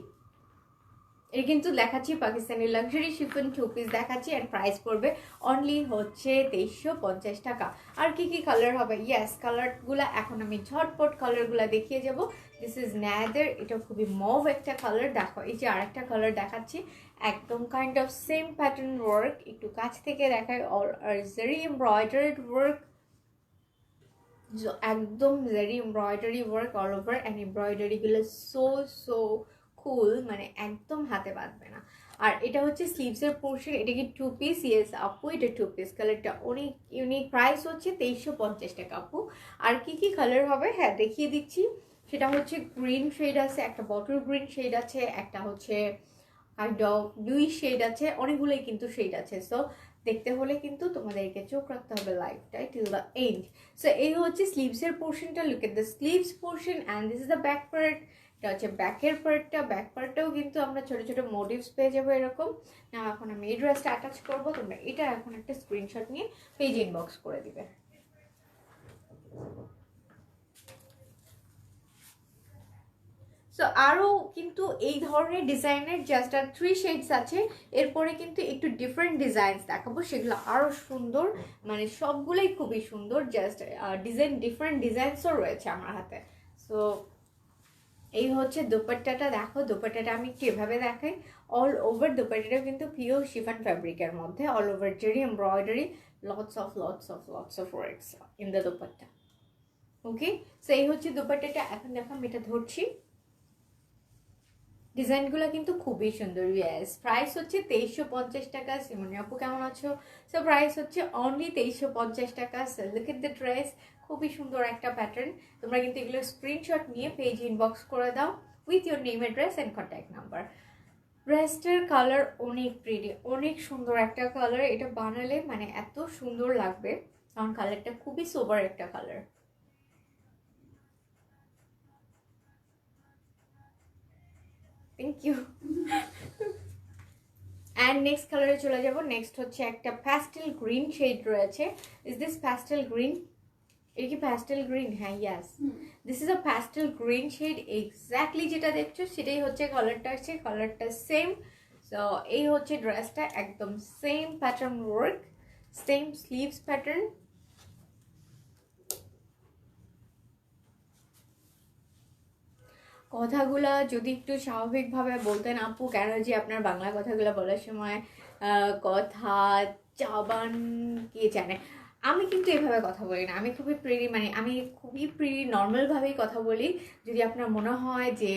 এটা কিন্তু দেখাচ্ছি পাকিস্তানি লাক্সারি শিফন 2 পিস দেখাচ্ছি, অ্যান্ড প্রাইস পড়বে অনলি হচ্ছে 2350 টাকা। আর কি কি কালার হবে? ইয়েস, কালারগুলো এখন আমি ঝটপট কালারগুলো দেখিয়ে যাব। দিস ইজ ন্যাদার, এটা খুবই মভ একটা কালার। দেখো এই যে আরেকটা কালার দেখাচ্ছি, একদম kind of same pattern work, একটু কাছ থেকে দেখায়, অল আর জারি এমব্রয়ডারিড ওয়ার্ক, একদম zari embroidery work all over, and এমব্রয়ডারিগুলো সো সো কুল, মানে একদম হাতে বাঁধবে না। আর এটা হচ্ছে স্লিভসের পোর্শন, এটা কি 2 পিস? ইয়েস আপু, এটা 2 পিস। কালারটা অনেক ইউনিক, প্রাইস হচ্ছে 2350 টাকা আপু। আর কি কি কালার হবে হ্যাঁ দেখিয়ে দিচ্ছি। সেটা হচ্ছে গ্রিন শেড আছে, একটা বটল গ্রিন শেড আছে, একটা হচ্ছে কাইন্ড অফ ব্লুই শেড আছে, অনেকগুলোই কিন্তু শেড আছে। সো দেখতে হলে কিন্তু তোমাদেরকে চোখ রাখতে হবে লাইফটাই টিল দ্য এন্ড। সো এই হচ্ছে স্লিভসের পোর্শনটা, look at the sleeves portion, and this is the back part. এটা হচ্ছে ব্যাকের পার্টটা। ব্যাক পার্টটাও কিন্তু আমরা ছোট ছোট মোটিভস পেয়ে যাবো এরকম। না, এখন আমি এই ড্রেসটা অ্যাটাচ করবো, তোমরা এটা এখন একটা স্ক্রিনশট নিয়ে পেজ ইনবক্স করে দিবে। সো আরও কিন্তু এই ধরনের ডিজাইনের জাস্ট আর 3 শেডস আছে। এরপরে কিন্তু একটু ডিফারেন্ট ডিজাইনস দেখাবো, সেগুলো আরও সুন্দর, মানে সবগুলোই খুবই সুন্দর। জাস্ট ডিজাইন, ডিফারেন্ট ডিজাইনসও রয়েছে আমার হাতে। সো এই হচ্ছে দোপাট্টাটা। দেখো দোপাট্টাটা আমি কিভাবে দেখাই, অল ওভার দোপাট্টাটা কিন্তু পিওর শিফন ফ্যাব্রিকের মধ্যে, all over zari embroidery, lots of works in the dupatta. Okay, so এই হচ্ছে দোপাট্টাটা। এখন দেখো আমি এটা ধরছি, ডিজাইনগুলো কিন্তু খুবই সুন্দর। ইয়েস, প্রাইস হচ্ছে 2350 টাকা। সিমনি আপু কেমন আছো? সো প্রাইস হচ্ছে অনলি 2350 টাকা। So look at the dress, খুবই সুন্দর একটা প্যাটার্ন। তোমরা কিন্তু এগুলো স্ক্রিনশট নিয়ে পেজ ইনবক্স করে দাও with your name, address and contact number. ড্রেসটার কালার অনেক প্রিটি, অনেক সুন্দর একটা কালার। এটা বানালে মানে এত সুন্দর লাগবে, কারণ কালারটা খুবই সোবার একটা কালার। Thank you. অ্যান্ড নেক্সট কালারে চলে যাব। নেক্সট হচ্ছে একটা প্যাস্টেল গ্রিন শেড রয়েছে। Is this pastel green? এটা কি প্যাস্টেল গ্রিন? হ্যাঁ, yes, this is a pastel green shade. Exactly যেটা দেখছো সেটাই হচ্ছে কালারটা, আছে কালারটা সেম। সো এই হচ্ছে ড্রেসটা, একদম same pattern work, same sleeves pattern. কথাগুলা যদি একটু স্বাভাবিকভাবে বলতেন আপু, কেন যে আপনার বাংলা কথাগুলো বলার সময় কথা চাবান কে জানে। আমি কিন্তু এভাবে কথা বলি না, আমি খুবই প্রিটি, মানে আমি খুবই প্রিটি নর্মালভাবেই কথা বলি। যদি আপনার মনে হয় যে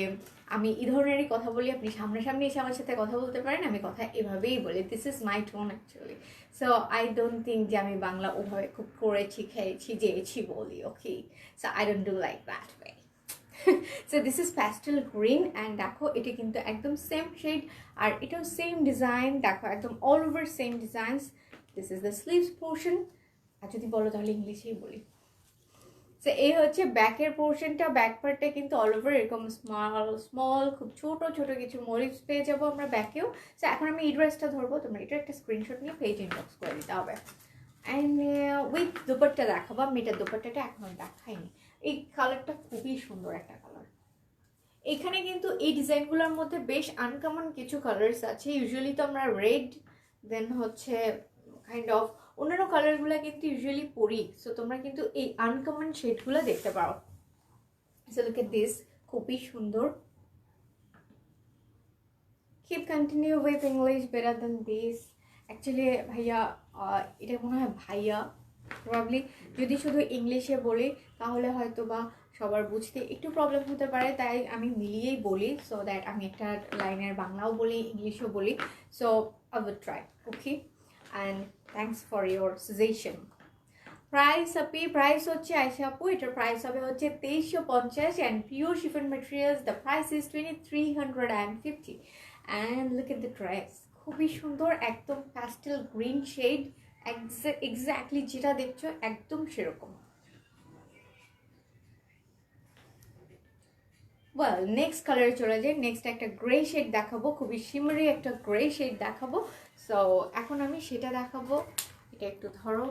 আমি এই ধরনেরই কথা বলি, আপনি সামনাসামনি এসে আমার সাথে কথা বলতে পারেন, আমি কথা এভাবেই বলি। This is my tone actually. So I don't think যে আমি বাংলা ওভাবে খুব করেছি, খেয়েছি, যেয়েছি বলি। Okay, so I don't do like that way. So this is pastel green and দেখো এটা কিন্তু একদম সেম শেড, আর এটাও সেম ডিজাইন। দেখো একদম all over same designs. This is the sleeves portion. আর যদি বলো তাহলে ইংলিশেই বলি। সো এই হচ্ছে ব্যাকের পোর্শনটা, ব্যাক পার্টটা কিন্তু অল ওভার এরকম স্মল স্মল খুব ছোট ছোট কিছু মোটিভস পেয়ে যাবো আমরা ব্যাকেও। সো এখন আমি এই ড্রেসটা ধরবো, তোমরা এটা একটা স্ক্রিনশট নিয়ে পেজ ইনবক্স করে দিতে হবে। অ্যান্ড উইথ দুপাট্টা দেখাবো। আমি এটার দুপাট্টাটা এখনো দেখাইনি। এই কালারটা খুবই সুন্দর একটা কালার। এখানে কিন্তু এই ডিজাইনগুলোর মধ্যে বেশ আনকমন কিছু কালার্স আছে। ইউজুয়ালি তো আমরা রেড, দেন হচ্ছে কাইন্ড অফ অন্যান্য কালারগুলো কিন্তু ইউজুয়ালি পরি। সো তোমরা কিন্তু এই আনকমন শেডগুলো দেখতে পারো। সো লুক এট দিস, খুবই সুন্দর। Keep continue with English better then this. Actually ভাইয়া, এটা মনে হয় ভাইয়া প্রবাবলি যদি শুধু ইংলিশে বলি তাহলে হয়তো বা সবার বুঝতে একটু প্রবলেম হতে পারে, তাই আমি মিলিয়েই বলি, সো দ্যাট আমি একটা লাইনের বাংলাও বলি, ইংলিশও বলি। So I will try. Okay, and thanks for your suggestion. Price Api, price হচ্ছে আয়শা আপু, এটার প্রাইস হবে হচ্ছে 2350 and pure chiffon materials. The price is 2350 and look at the dress, খুবই সুন্দর, একদম প্যাস্টেল গ্রিন শেড, এক্স্যাক্টলি যেটা দেখছো একদম সেরকম। ওয়েল, নেক্সট কালারে চলে যাই। নেক্সট একটা গ্রে শেড দেখাবো, খুবই শিমারি একটা গ্রে শেড দেখাবো। সো এখন আমি সেটা দেখাবো। এটা একটু ধরো।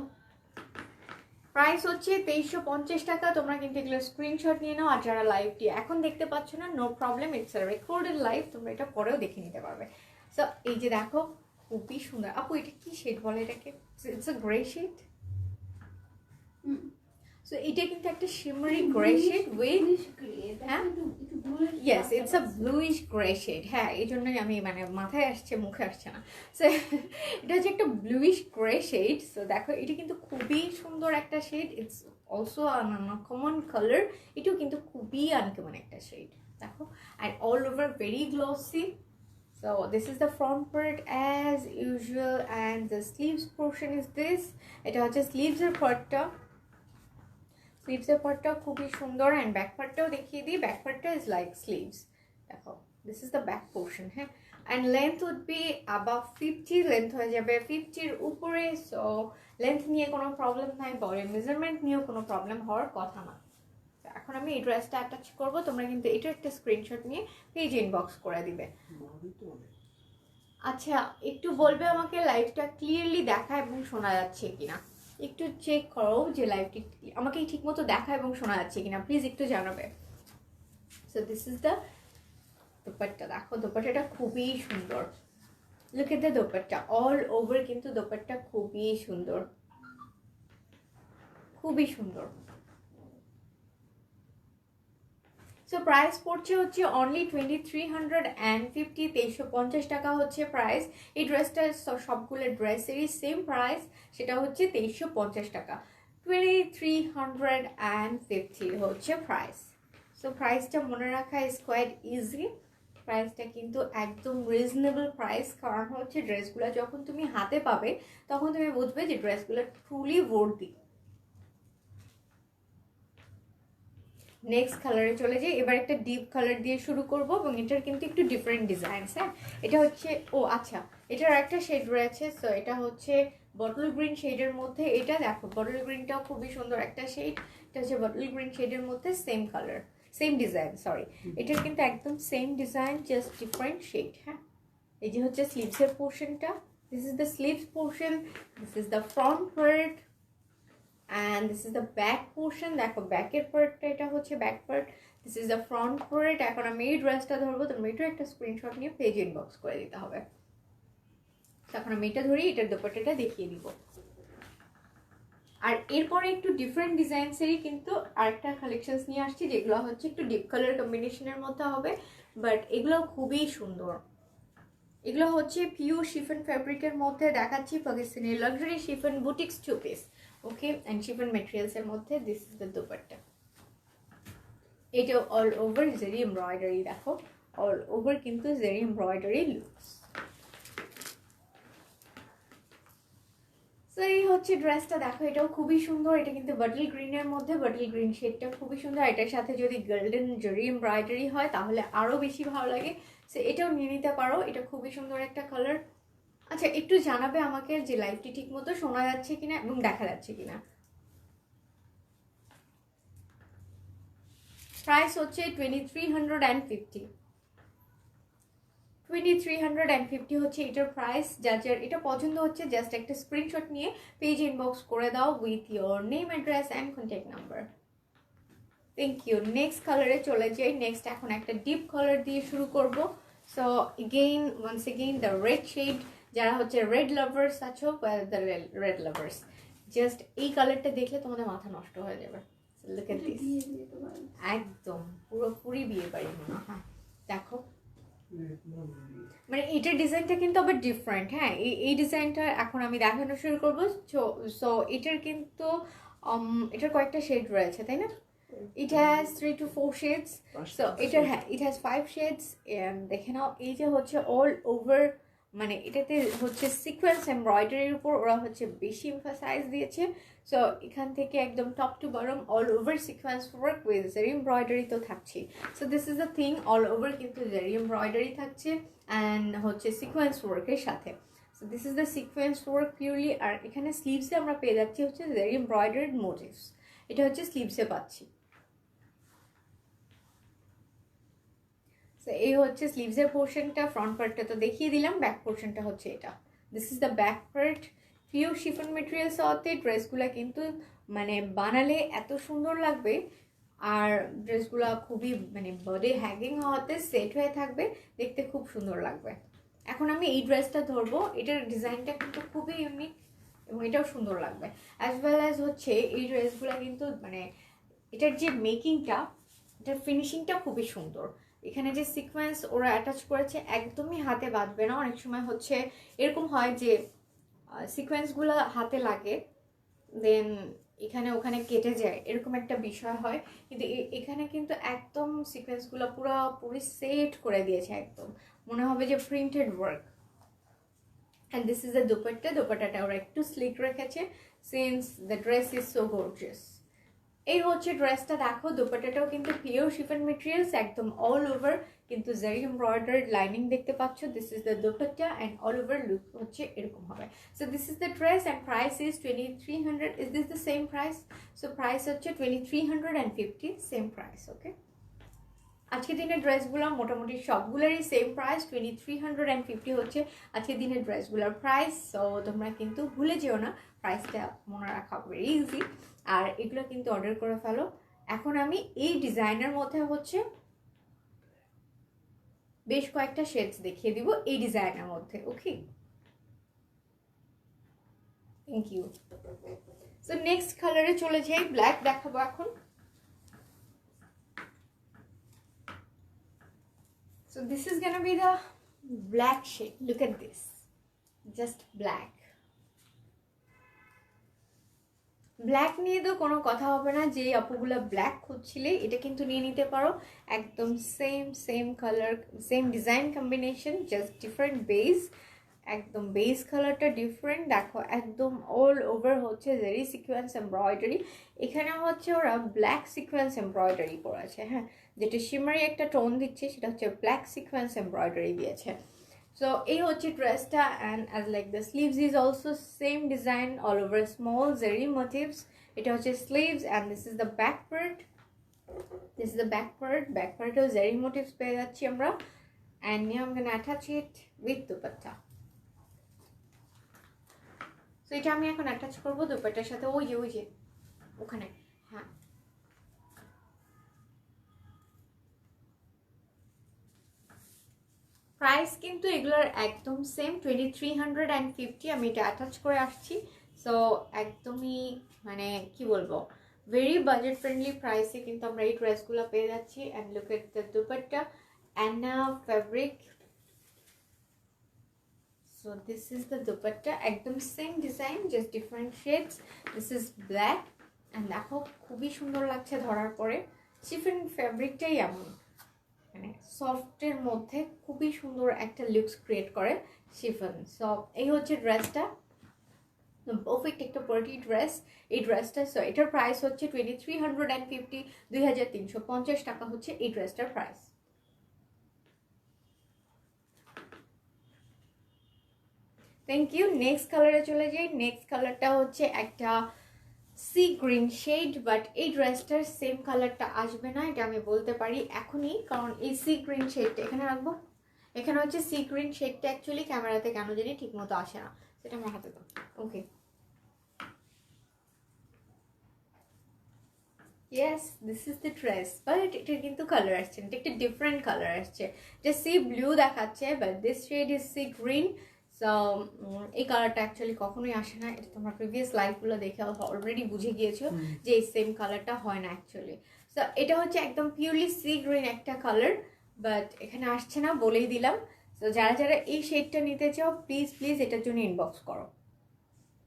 প্রাইস হচ্ছে 2350 টাকা। তোমরা কিন্তু এগুলো স্ক্রিনশট নিয়ে নাও। আর যারা লাইভটি এখন দেখতে পাচ্ছ না, no problem, it's a recorded live, তোমরা এটা পরেও দেখে নিতে পারবে। সো এই যে দেখো, খুবই সুন্দর। আপু এটা কি শেড বলে এটাকে? It's a grey shade. So এটা কিন্তু একটা শিমারি গ্রে শেড উইথ, হ্যাঁ yes, it's a bluish grey shade. হ্যাঁ, এই জন্যই আমি মানে মাথায় আসছে, মুখে আসছে না। সো এটা হচ্ছে একটা ব্লুইশ গ্রে শেড। সো দেখো এটা কিন্তু খুবই সুন্দর একটা shade. It's also uncommon colour. এটাও কিন্তু খুবই আনকমন একটা শেড। দেখো, and all over very glossy. So this is the front part as usual and the sleeves portion is this. এটা হচ্ছে sleeves এর পার্টটা। স্লিভসের পার্টটা খুবই সুন্দর অ্যান্ড ব্যাক পার্টটাও দেখিয়ে দিই। ব্যাক পার্টটা ইজ লাইক স্লিভস। দেখো, this is the back portion. হ্যাঁ, and length would be above 50, length হয়ে যাবে 50-র উপরে। সো লেন্থ নিয়ে কোনো প্রবলেম নাই, বডি মেজারমেন্ট নিয়েও কোনো প্রবলেম হওয়ার কথা না। এখন আমি এই ড্রেসটা অ্যাটাচ করবো, তোমরা কিন্তু এটা একটা স্ক্রিনশট নিয়ে পেজ ইনবক্স করে দিবে। আচ্ছা, একটু বলবে আমাকে লাইভটা ক্লিয়ারলি দেখা এবং শোনা যাচ্ছে কিনা, একটু চেক করো যে লাইভটি আমাকে ঠিকমতো দেখা এবং শোনা যাচ্ছে কিনা, প্লিজ একটু জানাবে। So this is the dupatta. দেখো দোপাট্টাটা খুবই সুন্দর। Look at the dupatta, all over কিন্তু দোপাট্টা খুবই সুন্দর, খুবই সুন্দর। সো প্রাইস পড়ছে হচ্ছে অনলি 2350, 2350 টাকা হচ্ছে প্রাইস। এই ড্রেসটা সবগুলো ড্রেসেরই সেম প্রাইস, সেটা হচ্ছে 2350 টাকা। 2350 হচ্ছে প্রাইস। সো প্রাইসটা মনে রাখা ইজ কোয়াইট ইজি। প্রাইসটা কিন্তু একদম রিজনেবল প্রাইস, কারণ হচ্ছে ড্রেসগুলো যখন তুমি হাতে পাবে তখন তুমি বুঝবে যে ড্রেসগুলো ট্রুলি ওয়ার্থি। নেক্সট কালারে চলে যাই। এবার একটা ডিপ কালার দিয়ে শুরু করব এবং এটার কিন্তু একটু ডিফারেন্ট ডিজাইনস। হ্যাঁ, এটা হচ্ছে, ও আচ্ছা, এটার একটা শেড রয়েছে। সো এটা হচ্ছে বটল গ্রিন শেডের মধ্যে। এটা দেখো, বটল গ্রিনটাও খুবই সুন্দর একটা শেড। এটা হচ্ছে বটল গ্রিন শেডের মধ্যে same colour, same design, sorry, এটার কিন্তু একদম same design, just different shade. হ্যাঁ, এই যে হচ্ছে স্লিভসের পোর্শনটা, this is the sleeves portion, this is the front part and this is the back portion. দেখো ব্যাকের পার্টটা এটা হচ্ছে back part, this is the front part. এখন আমি এই ড্রেসটা ধরবো, তো মেয়েটার একটা স্ক্রিনশট নিয়ে পেজ ইনবক্স করে দিতে হবে। এখন আমি এটা ধরি, এটার দোপাট্টাটা দেখিয়ে দিব। আর এরপরে একটু ডিফারেন্ট ডিজাইনসেরই কিন্তু আরেকটা কালেকশনস নিয়ে আসছি, যেগুলো হচ্ছে একটু ডিপ কালার কম্বিনেশনের মধ্যে হবে, বাট এগুলো খুবই সুন্দর। এগুলো হচ্ছে পিওর শিফন ফ্যাব্রিকের মধ্যে দেখাচ্ছি, পাকিস্তানি লাক্সারি শিফন বুটিক্স 2 পিস, ওকে, অ্যান্ড শিফন মেটেরিয়ালসের মধ্যে। This is the dupatta. এটা অল ওভার জেরি এমব্রয়ডারি, দেখো অল ওভার কিন্তু জেরি এমব্রয়ডারি লুকস। সো এই হচ্ছে ড্রেসটা, দেখো এটাও খুবই সুন্দর। এটা কিন্তু বাটল গ্রিনের মধ্যে, বাটল গ্রিন শেডটা খুবই সুন্দর। এটার সাথে যদি গোল্ডেন জরি এমব্রয়ডারি হয় তাহলে আরও বেশি ভালো লাগে। সো এটাও নিয়ে নিতে পারো, এটা খুবই সুন্দর একটা কালার। আচ্ছা একটু জানাবে আমাকে যে লাইভটি ঠিক মতো শোনা যাচ্ছে কিনা এবং দেখা যাচ্ছে কিনা। প্রাইস হচ্ছে 2350, 2350 হচ্ছে এটার প্রাইস। যার যার এটা পছন্দ হচ্ছে জাস্ট একটা স্ক্রিনশট নিয়ে পেজ ইনবক্স করে দাও with your name, address and contact number. Thank you. Next কালারে চলে যাই। নেক্সট এখন একটা ডিপ কালার দিয়ে শুরু করব। So again once again the red shade. যারা হচ্ছে রেড লাভার্স আছো, দ্য রেড লাভার্স, জাস্ট এই কালারটা দেখলে তোমাদের মাথা নষ্ট হয়ে যাবে। লুক এট দিস, একদম পুরোপুরি বিয়ে বাড়ি মনে হয়। দেখো মানে এটার ডিজাইনটা কিন্তু আবার ডিফারেন্ট। হ্যাঁ, এই ডিজাইনটা এখন আমি দেখানো শুরু করবো। সো এটার কিন্তু এটার কয়েকটা শেড রয়েছে, তাই না? It has 3 to 4 shades. So it has 5 shades. দেখে নাও, এই যে হচ্ছে অল ওভার, মানে এটাতে হচ্ছে সিকোয়েন্স এমব্রয়ডারির উপর ওরা হচ্ছে বেশি এমফাসাইজ দিয়েছে। সো এখান থেকে একদম top to bottom all over sequence work with zari embroidery তো থাকছে। So this is the thing, all over কিন্তু জারি এমব্রয়ডারি থাকছে অ্যান্ড হচ্ছে সিকোয়েন্স ওয়ার্কের সাথে। So this is the sequence work purely. আর এখানে স্লিভসে আমরা পেয়ে যাচ্ছি হচ্ছে জারি এমব্রয়ডারিড মোটিভস, এটা হচ্ছে স্লিভসে পাচ্ছি। এই হচ্ছে স্লিভসের পোর্শনটা। ফ্রন্ট পার্টটা তো দেখিয়ে দিলাম, ব্যাক পোর্শনটা হচ্ছে এটা। This is the back part. Pure chiffon materials হতে ড্রেসগুলো কিন্তু মানে বানালে এত সুন্দর লাগবে, আর ড্রেসগুলো খুবই মানে বডি হ্যাঙ্গিং হওয়াতে সেট হয়ে থাকবে, দেখতে খুব সুন্দর লাগবে। এখন আমি এই ড্রেসটা ধরবো, এটার ডিজাইনটা কিন্তু খুবই ইউনিক এবং এটাও সুন্দর লাগবে। অ্যাজ ওয়েল অ্যাজ হচ্ছে এই ড্রেসগুলো কিন্তু মানে এটার যে মেকিংটা, এটার ফিনিশিংটা খুবই সুন্দর। এখানে যে সিকোয়েন্স ওরা অ্যাটাচ করেছে একদমই হাতে বাঁধবে না। অনেক সময় হচ্ছে এরকম হয় যে সিকোয়েন্সগুলো হাতে লাগে, দেন এখানে ওখানে কেটে যায়, এরকম একটা বিষয় হয়। কিন্তু এখানে কিন্তু একদম সিকোয়েন্সগুলো পুরোপুরি সেট করে দিয়েছে, একদম মনে হবে যে printed work. And this is the dupatta. দোপাট্টাটা ওরা একটু স্লিক রেখেছে since the dress is so gorgeous. এই হচ্ছে ড্রেসটা, দেখো দোপাট্টাটাও কিন্তু পিওর শিফন মেটেরিয়ালস, একদম অল ওভার কিন্তু জারি এমব্রয়ডার্ড লাইনিং দেখতে পাচ্ছ। This is the dupatta and all over look হচ্ছে এরকম হবে। So this is the dress and price is 2300। Is this the same price? So price হচ্ছে 2350, সেম প্রাইস। ওকে, আজকের দিনের ড্রেসগুলো মোটামুটি সবগুলোরই সেম প্রাইস, 2350 হচ্ছে আজকের দিনের ড্রেসগুলোর প্রাইস। সো তোমরা কিন্তু ভুলে যেও না, প্রাইসটা মনে রাখা ভেরি ইজি। আর এগুলো কিন্তু অর্ডার করে ফেলো। এখন আমি এই ডিজাইনের মধ্যে হচ্ছে বেশ কয়েকটা শেডস দেখিয়ে দিব এই ডিজাইনের মধ্যে। ওকে, থ্যাংক ইউ। সো নেক্সট কালারে চলে যাই, ব্ল্যাক দেখাবো এখন। So this is gonna be the black shade. Look at this, just black. Black নিয়ে তো কোনো কথা হবে না, যে আপুগুলো ব্ল্যাক খুঁজছিলে এটা কিন্তু নিয়ে নিতে পারো। একদম same colour, same design combination, just different base. একদম বেস কালারটা ডিফারেন্ট। দেখো একদম অল ওভার হচ্ছে জারি সিকোয়েন্স এমব্রয়ডারি। এখানে হচ্ছে ওরা ব্ল্যাক সিকোয়েন্স এমব্রয়ডারি করেছে, হ্যাঁ, যেটা শিমারি একটা টোন দিচ্ছে, সেটা হচ্ছে ব্ল্যাক সিকোয়েন্স এমব্রয়ডারি দিয়েছে। সো এই হচ্ছে ড্রেসটা। And as like the sleeves is also same design, all over small zari motifs. এটা হচ্ছে sleeves and this is the back part. This is the back part. Back পার্টেও জারি মোটিভস পেয়ে যাচ্ছি আমরা। And new I am gonna attach it with dupatta. So এটা আমি এখন attach করবো দুপাট্টার সাথে। ওই যে ওখানে। হ্যাঁ, প্রাইস কিন্তু এগুলোর একদম সেম 2350। আমি এটা অ্যাটাচ করে আসছি। সো একদমই মানে কি বলবো, ভেরি বাজেট ফ্রেন্ডলি প্রাইসে কিন্তু আমরা এই ড্রেসগুলো পেয়ে যাচ্ছি। And look at the dupatta, অ্যানা fabric. So this is the dupatta, একদম same design, just different shades. This is black and দেখো খুবই সুন্দর লাগছে ধরার পরে। চিফন ফ্যাব্রিকটাই এমন, মানে সফটের মধ্যে খুবই সুন্দর একটা লুকস ক্রিয়েট করে শিফন। সো এই হচ্ছে ড্রেসটা, পারফেক্ট একটা পার্টি ড্রেস। এই ড্রেসটা, সো এটার প্রাইস হচ্ছে 2350, 2350 টাকা হচ্ছে এই ড্রেসটার প্রাইস। Thank you. নেক্সট কালারে চলে যাই। নেক্সট কালারটা হচ্ছে একটা সি গ্রিন শেড, বাট এই ড্রেসটার সেম কালারটা আসবে না, এটা আমি বলতে পারি এখনই, কারণ এই সি গ্রিন শেডটা এখানে রাখবো। এখানে হচ্ছে সি গ্রিন শেডটা অ্যাকচুয়ালি ক্যামেরাতে কেন জানি ঠিক মতো আসে না, সেটা আমার হাতে দাও। Okay, yes this is the dress, but এটার কিন্তু কালার আসছে, এটা একটা ডিফারেন্ট কালার আসছে। এটা সি ব্লু দেখাচ্ছে, but this shade is sea green. So এই কালারটা অ্যাকচুয়ালি কখনোই আসে না, এটা তোমরা প্রিভিয়াস লাইভগুলো দেখে অলরেডি বুঝে গিয়েছো যে এই সেম কালারটা হয় না অ্যাকচুয়ালি। সো এটা হচ্ছে একদম পিওরলি সি গ্রিন একটা কালার, বাট এখানে আসছে না বলেই দিলাম। সো যারা যারা এই শেডটা নিতে চাও প্লিজ প্লিজ এটার জন্য ইনবক্স করো।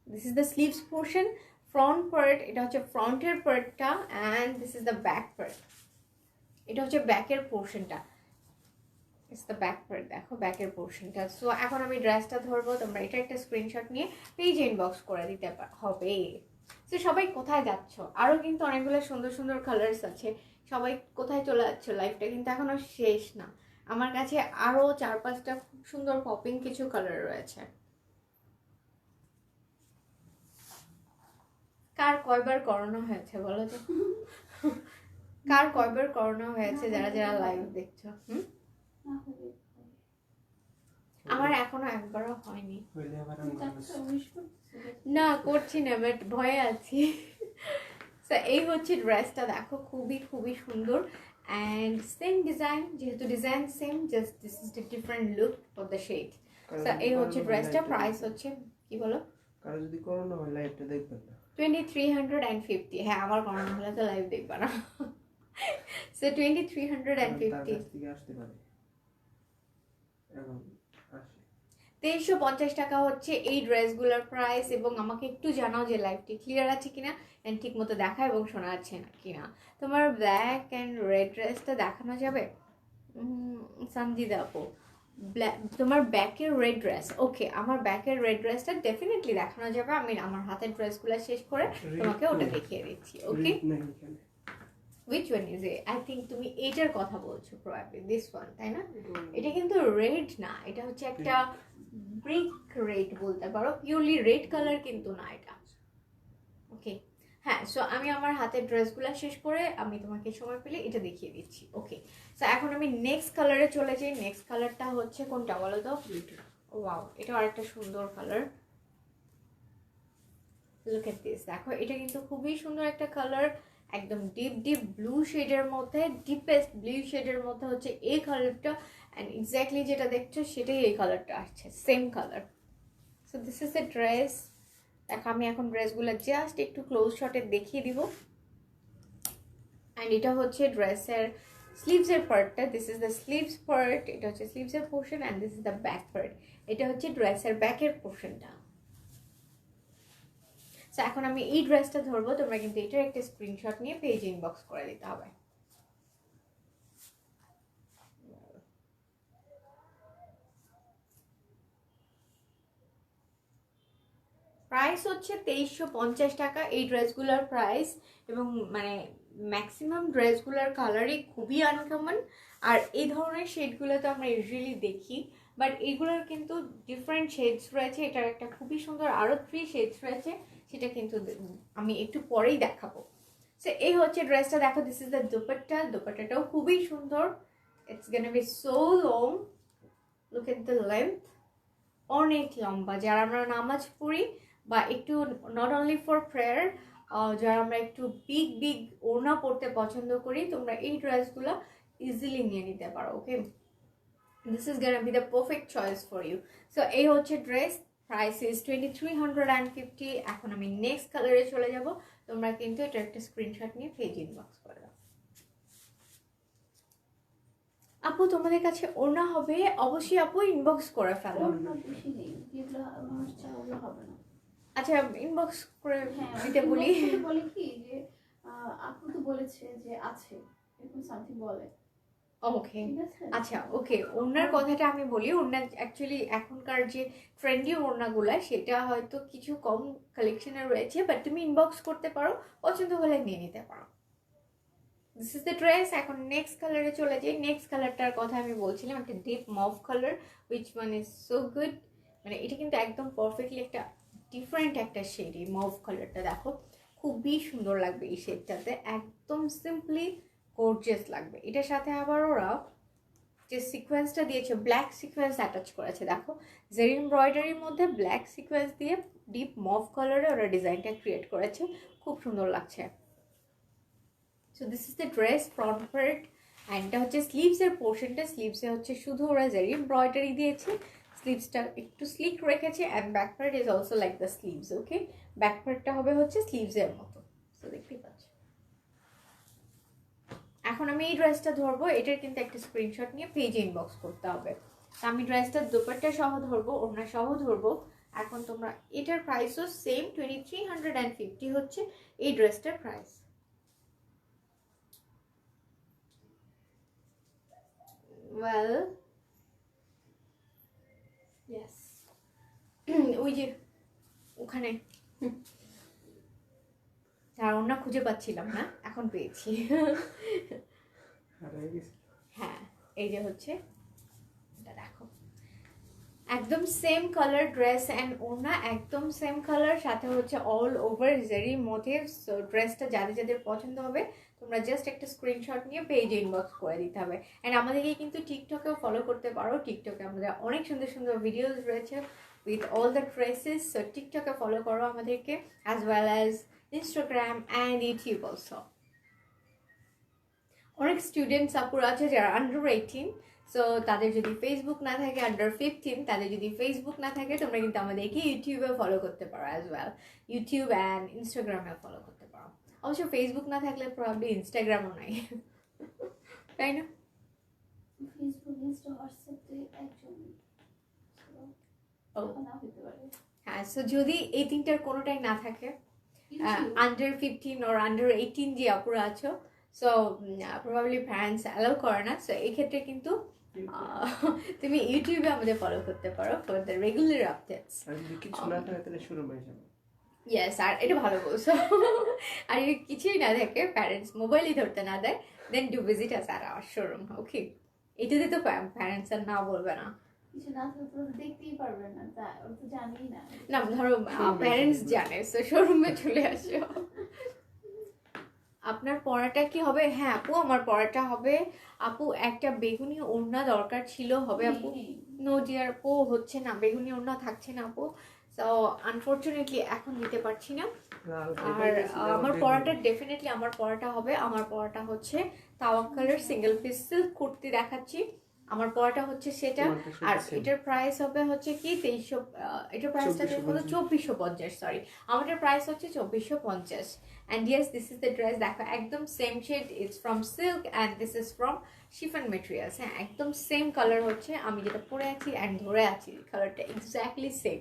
This is the sleeves portion, front part, এটা হচ্ছে ফ্রন্টের পার্টটা, and this is the back part, এটা হচ্ছে ব্যাকের পোর্শনটা। ইটস দ্য ব্যাক পার্ট, দেখো ব্যাকের পোর্শনটা। সো এখন আমি ড্রেসটা ধরবো, তোমরা এটা একটা স্ক্রিনশট নিয়ে পেজে ইনবক্স করে দিতে হবে। তো সবাই কোথায় যাচ্ছ? আরও কিন্তু অনেকগুলো সুন্দর সুন্দর কালার্স আছে, সবাই কোথায় চলে যাচ্ছ? লাইফটা কিন্তু এখনো শেষ না, আমার কাছে আরও 4-5টা খুব সুন্দর পপিং কিছু কালার রয়েছে। কার কয়বার করোনা হয়েছে বলো তো? কার কয়বার করোনা হয়েছে যারা যারা লাইভ দেখছো? আমার এখনো একবারও হয়নি। না করছি না, বাট ভয়ে আছি। এই হচ্ছে ড্রেসটা, দেখো খুবই খুবই সুন্দর অ্যান্ড সেম ডিজাইন, যেহেতু design same, just this is the different look of the shade. এই হচ্ছে ড্রেসটা, প্রাইস হচ্ছে কি বলো? কারো যদি করোনা হয় লাইভটা দেখবেন না। 2350। হ্যাঁ, আমার করোনা হলে তো লাইভ দেখবা না। সো 2350 আসতে পারে এখন 2350 টাকা হচ্ছে এই ড্রেসগুলোর প্রাইস। এবং আমাকে একটু জানাও যে লাইভটি ক্লিয়ার আছে কিনা, অ্যান্ড ঠিক মতো দেখা এবং শোনা যাচ্ছে না কিনা। তোমার ব্ল্যাক অ্যান্ড রেড ড্রেসটা দেখানো যাবে সঞ্জিদা আপু? তোমার ব্যাকের রেড ড্রেস, ওকে, আমার ব্যাকের রেড ড্রেসটা ডেফিনেটলি দেখানো যাবে। আমি আমার হাতের ড্রেসগুলো শেষ করে তোমাকে ওটা দেখিয়ে দিচ্ছি। ওকে, which one is it? I think তুমি এটার কথা বলছো, probably this one, তাই না? এটা কিন্তু রেড না, এটা হচ্ছে একটা ব্রিক রেড বলতে পারো, পিওরলি রেড কালার কিন্তু না এটা। ওকে, হ্যাঁ। সো আমি আমার হাতের ড্রেসগুলো শেষ করে আমি তোমাকে সময় পেলে এটা দেখিয়ে দিচ্ছি। ওকে, সো এখন আমি নেক্সট কালারে চলে যাই। নেক্সট কালারটা হচ্ছে কোনটা বলো তো? ওয়াও, এটা আরেকটা সুন্দর কালার। লুক এট দিস, দেখো এটা কিন্তু খুবই সুন্দর একটা কালার, একদম ডিপ ডিপ ব্লু শেডের মধ্যে, ডিপেস্ট ব্লু শেডের মধ্যে হচ্ছে এই কালারটা, অ্যান্ড এক্স্যাক্টলি যেটা দেখছো সেটাই এই কালারটা আসছে, same colour. So this is a dress. দেখো আমি এখন ড্রেসগুলো জাস্ট একটু ক্লোজ শটে দেখিয়ে দিব। অ্যান্ড এটা হচ্ছে ড্রেসের স্লিভসের পার্টটা, this is the sleeves part, এটা হচ্ছে স্লিভসের portion, and this is the back part, এটা হচ্ছে ড্রেসের ব্যাকের পোর্শনটা। সো এখন আমি এই ড্রেসটা ধরবো, তোমরা কিন্তু এটার একটা স্ক্রিনশট নিয়ে পেজ ইনবক্স করে দিতে হবে। প্রাইস হচ্ছে 2350 টাকা এই ড্রেসগুলোর প্রাইস। এবং মানে ম্যাক্সিমাম ড্রেসগুলোর কালারই খুবই আনকমন, আর এই ধরনের শেডগুলো তো আমরা ইউজুয়ালি দেখি, বাট এইগুলোর কিন্তু ডিফারেন্ট শেডস রয়েছে। এটার একটা খুবই সুন্দর আরও 3 শেডস রয়েছে, সেটা কিন্তু আমি একটু পরেই দেখাবো। সো এই হচ্ছে ড্রেসটা, দেখো দিস ইজ দ্য দুপাট্টা, দুপাট্টাটাও খুবই সুন্দর, it's gonna be so long, look at the length, অনেক লম্বা। যারা আমরা নামাজ পড়ি বা একটু নট অনলি ফর প্রেয়ার, যারা আমরা একটু বিগ বিগ ওড়না পরতে পছন্দ করি, তোমরা এই ড্রেসগুলো ইজিলি নিয়ে নিতে পারো। Okay, this is gonna be the perfect choice for you. So এই হচ্ছে ড্রেস, প্রাইস ইজ 2350। এখন আমি নেক্সট কালারে চলে যাব, তোমরা কিন্তু এটা একটা স্ক্রিনশট নিয়ে পেজ ইনবক্স করে দাও। আপু তোমাদের কাছে ওড়না হবে, অবশ্যই আপু ইনবক্স করে ফেলো। ওড়না বেশি নেই, যেগুলো আমার চাই ওগুলো হবে না। আচ্ছা, ইনবক্স করে হ্যাঁ, দিতে বলি। বলে কি যে আপু তো বলেছে যে আছে, এরকম সামথিং বলে। ওকে, ঠিক আছে, আচ্ছা ওকে, ওড়নার কথাটা আমি বলি। ওড়না অ্যাকচুয়ালি এখনকার যে ট্রেন্ডি ওড়নাগুলো সেটা হয়তো কিছু কম কালেকশনে রয়েছে, বাট তুমি ইনবক্স করতে পারো, পছন্দ হলে নিয়ে নিতে পারো। This is the dress. এখন নেক্সট কালারে চলে যাই। নেক্সট কালারটার কথা আমি বলছিলাম, একটা deep mauve colour, which one is so good. মানে এটা কিন্তু একদম পারফেক্টলি একটা ডিফারেন্ট একটা শেড। এই মভ কালারটা দেখো, খুবই সুন্দর লাগবে এই শেডটাতে, একদম সিম্পলি গর্জিয়াস লাগবে। এটার সাথে আবার ওরা যে সিকোয়েন্সটা দিয়েছে, ব্ল্যাক সিকোয়েন্স অ্যাটাচ করেছে, দেখো জেরি এমব্রয়ডারির মধ্যে ব্ল্যাক সিকোয়েন্স দিয়ে ডিপ মভ কালারে ওরা ডিজাইনটা ক্রিয়েট করেছে, খুব সুন্দর লাগছে। So this is the dress front part, and এটা হচ্ছে স্লিভসের পোর্শনটা। স্লিভসে হচ্ছে শুধু ওরা জেরি এমব্রয়ডারি দিয়েছে, স্লিভসটা একটু স্লিক রেখেছে, and back part is also like the sleeves. Okay, back পার্টটা হবে হচ্ছে স্লিভসের মতো। সো দেখতেই পাচ্ছ। এখন আমি এই ড্রেসটা ধরবো, এটার কিন্তু একটা স্ক্রিনশট নিয়ে পেজে ইনবক্স করতে হবে। তো আমি ড্রেসটার দুপাট্টা সহ ধরবো, ওড়না সহ ধরবো। এখন তোমরা, এটার প্রাইসও সেম 2350 হচ্ছে এই ড্রেসটার প্রাইস। ওয়েল ইয়েস, ওই যে ওখানে আর ওড়না খুঁজে পাচ্ছিলাম না, এখন পেয়েছি। হারাই গেছে। হ্যাঁ, এই যে হচ্ছে এটা দেখো, একদম সেম কালার ড্রেস অ্যান্ড ওড়না, একদম সেম কালার, সাথে হচ্ছে all over Jerry motives. So ড্রেসটা যাদের যাদের পছন্দ হবে তোমরা জাস্ট একটা স্ক্রিনশট নিয়ে পেজে ইনবক্স করে দিতে হবে। অ্যান্ড আমাদেরকে কিন্তু টিকটকেও ফলো করতে পারো। টিকটকে আমাদের অনেক সুন্দর সুন্দর ভিডিওস রয়েছে with all the dresses. So টিকটকে ফলো করো আমাদেরকে, as well as Instagram and YouTube also. অনেক স্টুডেন্টস আপুর আছে যারা আন্ডার 18, সো তাদের যদি ফেসবুক না থাকে, আন্ডার 15 তাদের যদি ফেসবুক না থাকে, তোমরা কিন্তু আমাদেরকে ইউটিউবে ফলো করতে পারো অ্যাজ ওয়েল। ইউটিউব অ্যান্ড ইনস্টাগ্রামে ফলো করতে পারো। অবশ্য ফেসবুক না থাকলে প্রবাবলি ইনস্টাগ্রামও নাই, তাই না? ফেসবুক, ইনস্টা, হোয়াটসঅ্যাপে একজন না হতে পারে। হ্যাঁ, সো যদি এই তিনটার কোনোটাই না থাকে, আন্ডার 15 ওর আন্ডার 18 যে আপুরা আছো, সো প্রবাবলি প্যারেন্টস অ্যালাউ করে না, সো এই ক্ষেত্রে কিন্তু তুমি ইউটিউবে আমাদের ফলো করতে পারো ফর দ্য রেগুলার আপডেটস। আর যদি কিছু না থাকে তাহলে শুরু হয়ে যাবে। ইয়েস, আর এটা ভালো বলছো। আর যদি কিছুই না থাকে, প্যারেন্টস মোবাইলই ধরতে না দেয়, then do visit us at our showroom. Okay, এটাতে তো প্যারেন্টস আর না বলবে না। কিছু না থাকলে তো দেখতেই পারবে না, তা ওরা তো জানেই না। না, ধরো প্যারেন্টস জানে, সো শোরুমে চলে আসো। আপনার পড়াটা কি হবে? হ্যাঁ আপু, আমার পড়াটা হবে। আপু একটা বেগুনি ওড়না দরকার ছিল, হবে আপু? নো ডিয়ার আপু, হচ্ছে না, বেগুনি ওড়না থাকছে না আপু। সো আনফরচুনেটলি এখন দিতে পারছি না। আর আমার পড়াটা ডেফিনেটলি আমার পড়াটা হবে। আমার পড়াটা হচ্ছে তাওয়াক্কালের সিঙ্গেল পিস সিল্ক কুর্তি দেখাচ্ছি। আমার পড়াটা হচ্ছে সেটা। আর এটার প্রাইস হবে হচ্ছে কি 2300, এটার প্রাইসটা দেখো 2450, সরি আমাদের প্রাইস হচ্ছে 2450। And yes, this is the dress, দেখো একদম same shade, it's from silk and this is from chiffon materials. হ্যাঁ, একদম সেম কালার হচ্ছে, আমি যেটা পরে আছি অ্যান্ড ধরে আছি কালারটা এক্স্যাক্টলি সেম।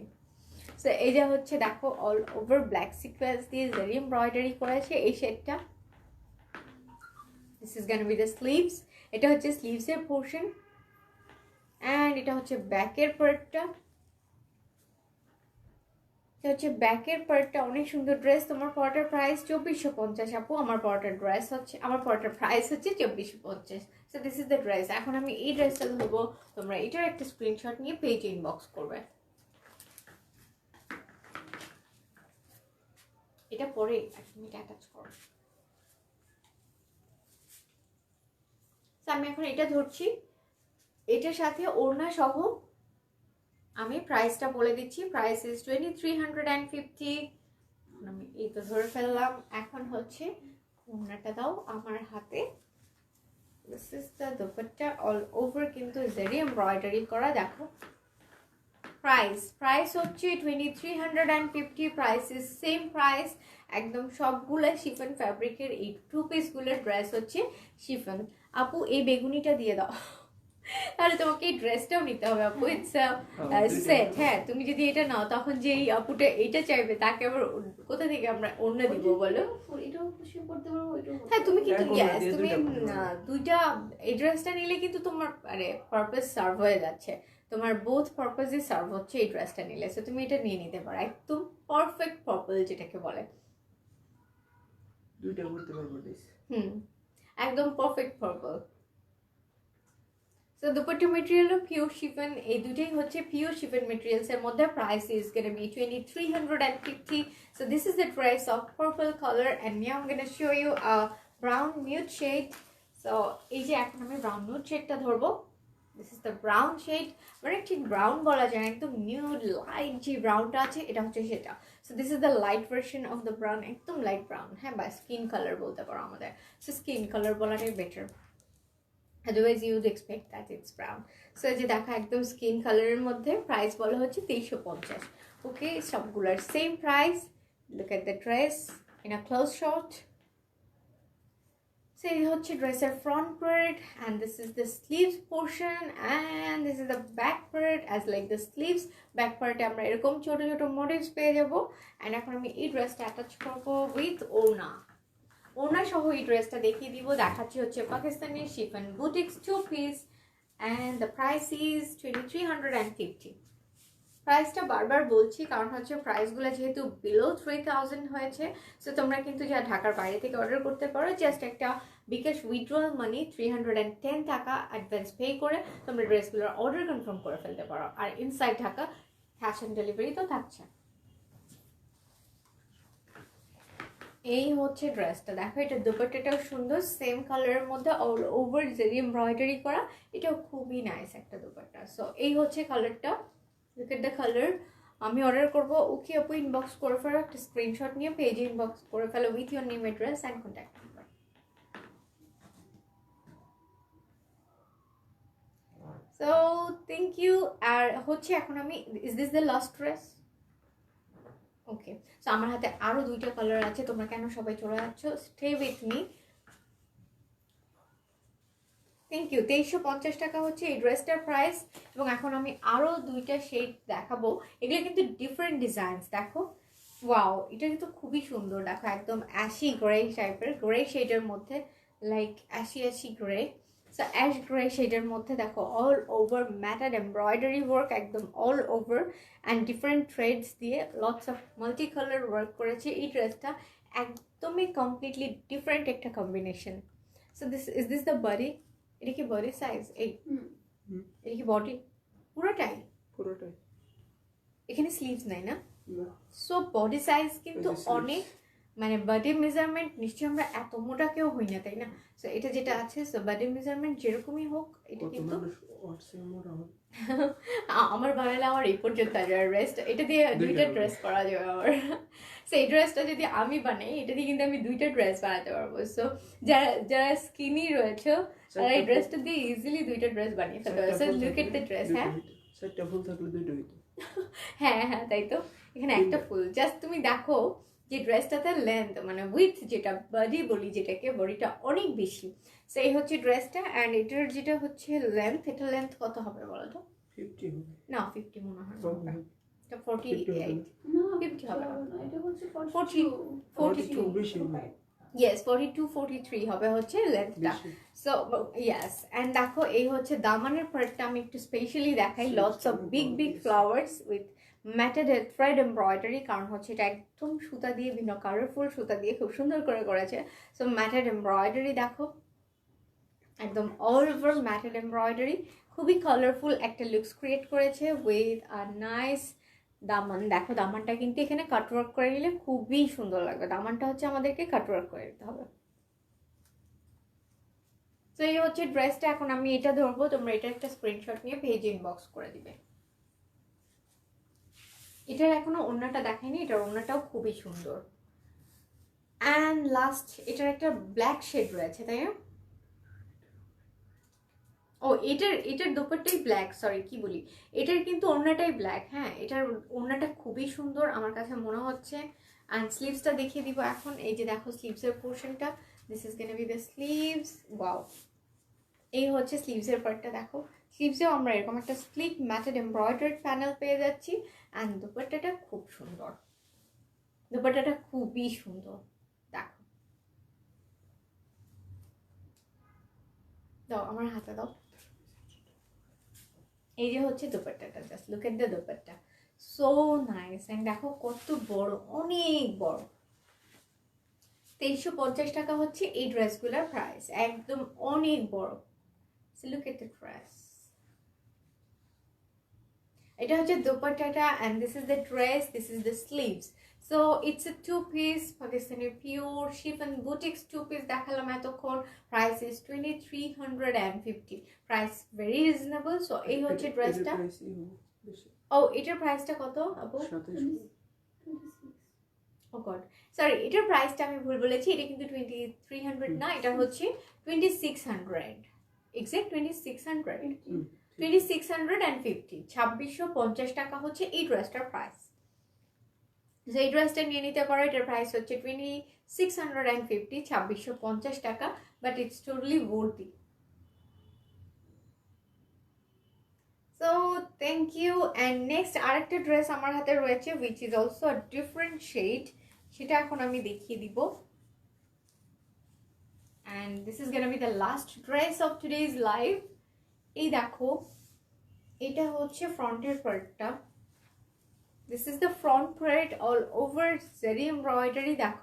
সো এইটা হচ্ছে দেখো অল ওভার ব্ল্যাক সিকোয়েন্স দিয়ে জারি এমব্রয়ডারি করেছে এই শেডটা। This is gonna be the sleeves, এটা হচ্ছে স্লিভসের পোর্শন, অ্যান্ড এটা হচ্ছে ব্যাকের পার্টটা। এটা হচ্ছে ব্যাকের পার্টটা। অনেক সুন্দর ড্রেস। তোমার পড়াটার প্রাইস 2450 আপু, আমার পড়াটার ড্রেস হচ্ছে, আমার পড়াটার প্রাইস হচ্ছে 2450। So this is the dress. এখন আমি এই ড্রেসটা ধরবো, তোমরা এটার একটা স্ক্রিনশট নিয়ে পেজে ইনবক্স করবে। এটা পরে তুমি অ্যাটাচ করো। আমি এখন এটা ধরছি, এটার সাথে ওড়না সহ। আমি প্রাইসটা বলে দিচ্ছি, প্রাইস ইজ 2350। আমি এই তো ধরে ফেললাম। এখন হচ্ছে ওড়নাটা দাও আমার হাতে। This is the dupatta, all over কিন্তু জেরি এমব্রয়ডারি করা। দেখো প্রাইস হচ্ছে 2350। প্রাইস ইজ সেম প্রাইস, একদম সবগুলো শিফন ফ্যাব্রিকের। এই 2 পিসগুলোর ড্রেস হচ্ছে শিফন। আপু এই বেগুনিটা দিয়ে দাও, তাহলে তোমাকে এই ড্রেসটাও নিতে হবে আপু। It's set. হ্যাঁ, তুমি যদি এটা নাও তখন যে এই আপুটা এইটা চাইবে তাকে আবার কোথা থেকে আমরা অন্য দিব বলো? এটাও খুশি করতে পারবো, এটাও হ্যাঁ তুমি কিন্তু হ্যাঁ, yes, তুমি দুইটা এই ড্রেসটা নিলে কিন্তু তোমার মানে পারপাস সার্ভ হয়ে যাচ্ছে, তোমার বোথ পারপাসই সার্ভ হচ্ছে এই ড্রেসটা নিলে। সো তুমি এটা নিয়ে নিতে পারো, একদম পারফেক্ট পার্পল যেটাকে বলে। দুইটা করতে পারবো দিস। একদম perfect purple. So dupatta material ও পিওর শিফন, এই দুটোই হচ্ছে পিওর শিফন মেটেরিয়ালস এর মধ্যে। Price is gonna be 2350। So this is the dress of purple color and now I'm going to show you a brown nude shade. So এই যে এখন আমি ব্রাউন nude শেডটা ধরবো। This is the brown shade, মানে ঠিক brown বলা যায়, একদম নিউড লাইট যে ব্রাউনটা আছে এটা হচ্ছে সেটা। So this is the light version of the brown, একদম লাইট ব্রাউন। হ্যাঁ, বা স্কিন কালার বলতে পারো আমাদের। সো স্কিন কালার বলাটাই better, otherwise you would expect that it's brown. So এই যে দেখা একদম স্কিন কালারের মধ্যে। প্রাইস বলা হচ্ছে 2350। ওকে, সবগুলোর same price. Look at the dress in a close shot. So এই হচ্ছে ড্রেসের front part, and this is the sleeves portion, and this is the back part as like the sleeves. Back পার্টে আমরা এরকম ছোট ছোট মোটিভস পেয়ে যাবো। and এখন আমি এই ড্রেসটা অ্যাটাচ করবো উইথ ওড়না। ওড়না সহ এই ড্রেসটা দেখিয়ে দিব। দেখাচ্ছি হচ্ছে Pakistani chiffon boutiques 2 piece, and the price is 2350। প্রাইসটা বারবার বলছি কারণ হচ্ছে প্রাইসগুলো যেহেতু বিলো 3000 হয়েছে। সো তোমরা কিন্তু যা ঢাকার বাইরে থেকে অর্ডার করতে পারো, জাস্ট একটা বিকাশ উইথড্রয়াল মানি 310 টাকা অ্যাডভান্স পে করে তোমরা ড্রেসগুলোর অর্ডার কনফার্ম করে ফেলতে পারো। আর inside Dhaka cash on delivery তো থাকছে। এই হচ্ছে ড্রেসটা, দেখো এটা দুপাট্টাটাও সুন্দর, সেম কালারের মধ্যে অল ওভার জেরি এমব্রয়ডারি করা। এটাও খুবই নাইস একটা দুপাট্টা। সো এই হচ্ছে কালারটা, লুক এট দ্য কালার। আমি অর্ডার করবো। ওকে আপু ইনবক্স করে ফেলো, একটা স্ক্রিনশট নিয়ে পেজে ইনবক্স করে ফেলো with your name, address and contact number. So thank you. আর হচ্ছে এখন আমি, is this the last dress? Okay, so আমার হাতে আরো দুইটা কালার আছে। তোমরা কেন সবাই চলে যাচ্ছ? Stay with me. Thank you. 2350 টাকা হচ্ছে এই ড্রেসটার প্রাইস। এবং এখন আমি আরো দুইটা শেড দেখাবো। এগুলো কিন্তু ডিফারেন্ট ডিজাইনস। দেখো ওয়াও, এটা কিন্তু খুবই সুন্দর। দেখো একদম অ্যাশি গ্রে টাইপের, গ্রে শেডের মধ্যে, like ashy grey. So ash grey শেডের মধ্যে দেখো all over matter embroidery work, একদম all over, and different threads দিয়ে lots of multi colour work করেছে এই ড্রেসটা। একদমই কমপ্লিটলি ডিফারেন্ট একটা combination. So this the body. এটা কি বডি সাইজ? এই এটা কি বডি? পুরোটাই? এখানে স্লিভস নাই না? সো বডি সাইজ কিন্তু অনেক, মানে বডি মেজারমেন্ট নিশ্চয়ই আমরা এত মোটা কেউ হই না, তাই না? সো এটা যেটা আছে, সো বডি মেজারমেন্ট যেরকমই হোক, এটা কিন্তু আমার বানালে আমার এই পর্যন্ত রেস্ট, এটা দিয়ে দুইটা ড্রেস করা যাবে আমার। সো এই ড্রেসটা যদি আমি বানাই, এটা দিয়ে কিন্তু আমি দুইটা ড্রেস বানাতে পারবো। সো যারা স্কিনি রয়েছে তারা এই ড্রেসটা দিয়ে ইজিলি দুইটা ড্রেস বানিয়ে ফেলতে পারবে। So look at the dress. হ্যাঁ সেটটা ফুল থাকলে দুইটা হইতো। হ্যাঁ হ্যাঁ, তাই তো। এখানে একটা ফুল, জাস্ট তুমি দেখো যে ড্রেসটাতে লেন্থ, মানে উইথ যেটা বডি বলি যেটাকে, বডিটা অনেক বেশি। সো এই হচ্ছে ড্রেসটা। অ্যান্ড এটার যেটা হচ্ছে লেন্থ, এটা লেন্থ কত হবে বলো তো? 50 হবে না 50 মনে হয় না, এটা 48। না 50 হবে না, এটা হচ্ছে 42 বেশি হবে। ইয়েস 42-43 হবে হচ্ছে লেন্থটা। So yes. অ্যান্ড দেখো এই হচ্ছে দামানের পার্টটা আমি একটু স্পেশালি দেখাই। Lots of big flowers with matted thread embroidery, কারণ হচ্ছে এটা একদম সুতা দিয়ে, বিভিন্ন কালারফুল সুতা দিয়ে খুব সুন্দর করে করেছে। সো ম্যাটেড এমব্রয়ডারি দেখো, একদম অল ওভার ম্যাটেড এমব্রয়ডারি, খুবই কালারফুল একটা লুকস ক্রিয়েট করেছে উইথ আ নাইস দামান। দেখো দামানটা কিন্তু এখানে কাটওয়ার্ক করে নিলে খুবই সুন্দর লাগবে। দামানটা হচ্ছে আমাদেরকে কাটওয়ার্ক করে দিতে হবে। তো এই হচ্ছে ড্রেসটা। এখন আমি এটা ধরবো, তোমরা এটা একটা স্ক্রিনশট নিয়ে পেজে ইনবক্স করে দিবে। এটার এখনো ওড়নাটা দেখাইনি, এটার ওড়নাটাও খুবই সুন্দর। অ্যান্ড লাস্ট এটার একটা ব্ল্যাক শেড রয়েছে, তাই না? ও এটার দোপাট্টাই ব্ল্যাক, সরি কি বলি, এটার কিন্তু ওড়নাটাই ব্ল্যাক। হ্যাঁ, এটার ওড়নাটা খুবই সুন্দর আমার কাছে মনে হচ্ছে। অ্যান্ড স্লিভসটা দেখিয়ে দিব এখন। এই যে দেখো স্লিভসের পোর্শনটা, this is gonna be the sleeves. Wow, এই হচ্ছে স্লিভসের পার্টটা। দেখো স্লিভসেও আমরা এরকম একটা স্লিক ম্যাটেড এমব্রয়ডার্ড প্যানেল পেয়ে যাচ্ছি। অ্যান্ড দোপাট্টাটা খুব সুন্দর, দোপাট্টাটা খুবই সুন্দর। দেখো, দাও আমার হাতে দাও। এই যে হচ্ছে দোপাট্টাটা, just look at the dupatta, so nice. And দেখো কত বড়, অনেক বড়। 2350 টাকা হচ্ছে এই ড্রেসগুলোর প্রাইস, একদম অনেক বড়। So look at the dress, এটা হচ্ছে দোপাট্টাটা and this is the dress, this is the sleeves. So it's a 2 piece Pakistani pure chiffon boutiques 2 piece দেখালাম এতক্ষণ। Price is 2350, price very reasonable. So এই হচ্ছে ড্রেসটা। ও এটার প্রাইসটা কত আপু? 26। ও গড, সরি, এটার প্রাইসটা আমি ভুল বলেছি। এটা কিন্তু 2300 না, এটা হচ্ছে 2600, এক্সাক্ট 2600, 2650, 2650 টাকা হচ্ছে এই ড্রেসটার প্রাইস। যে এই ড্রেসটা নিয়ে নিতে পারো, এটার প্রাইস হচ্ছে 2650, 2650 টাকা, but it's totally worthy. So thank you. And next আরেকটা ড্রেস আমার হাতে রয়েছে which is also a different shade, সেটা এখন আমি দেখিয়ে দিব। And this is gonna be the last dress of today's live. এই দেখো, এটা হচ্ছে ফ্রন্টের পার্টটা, this is the front part, all over zari embroidery. দেখো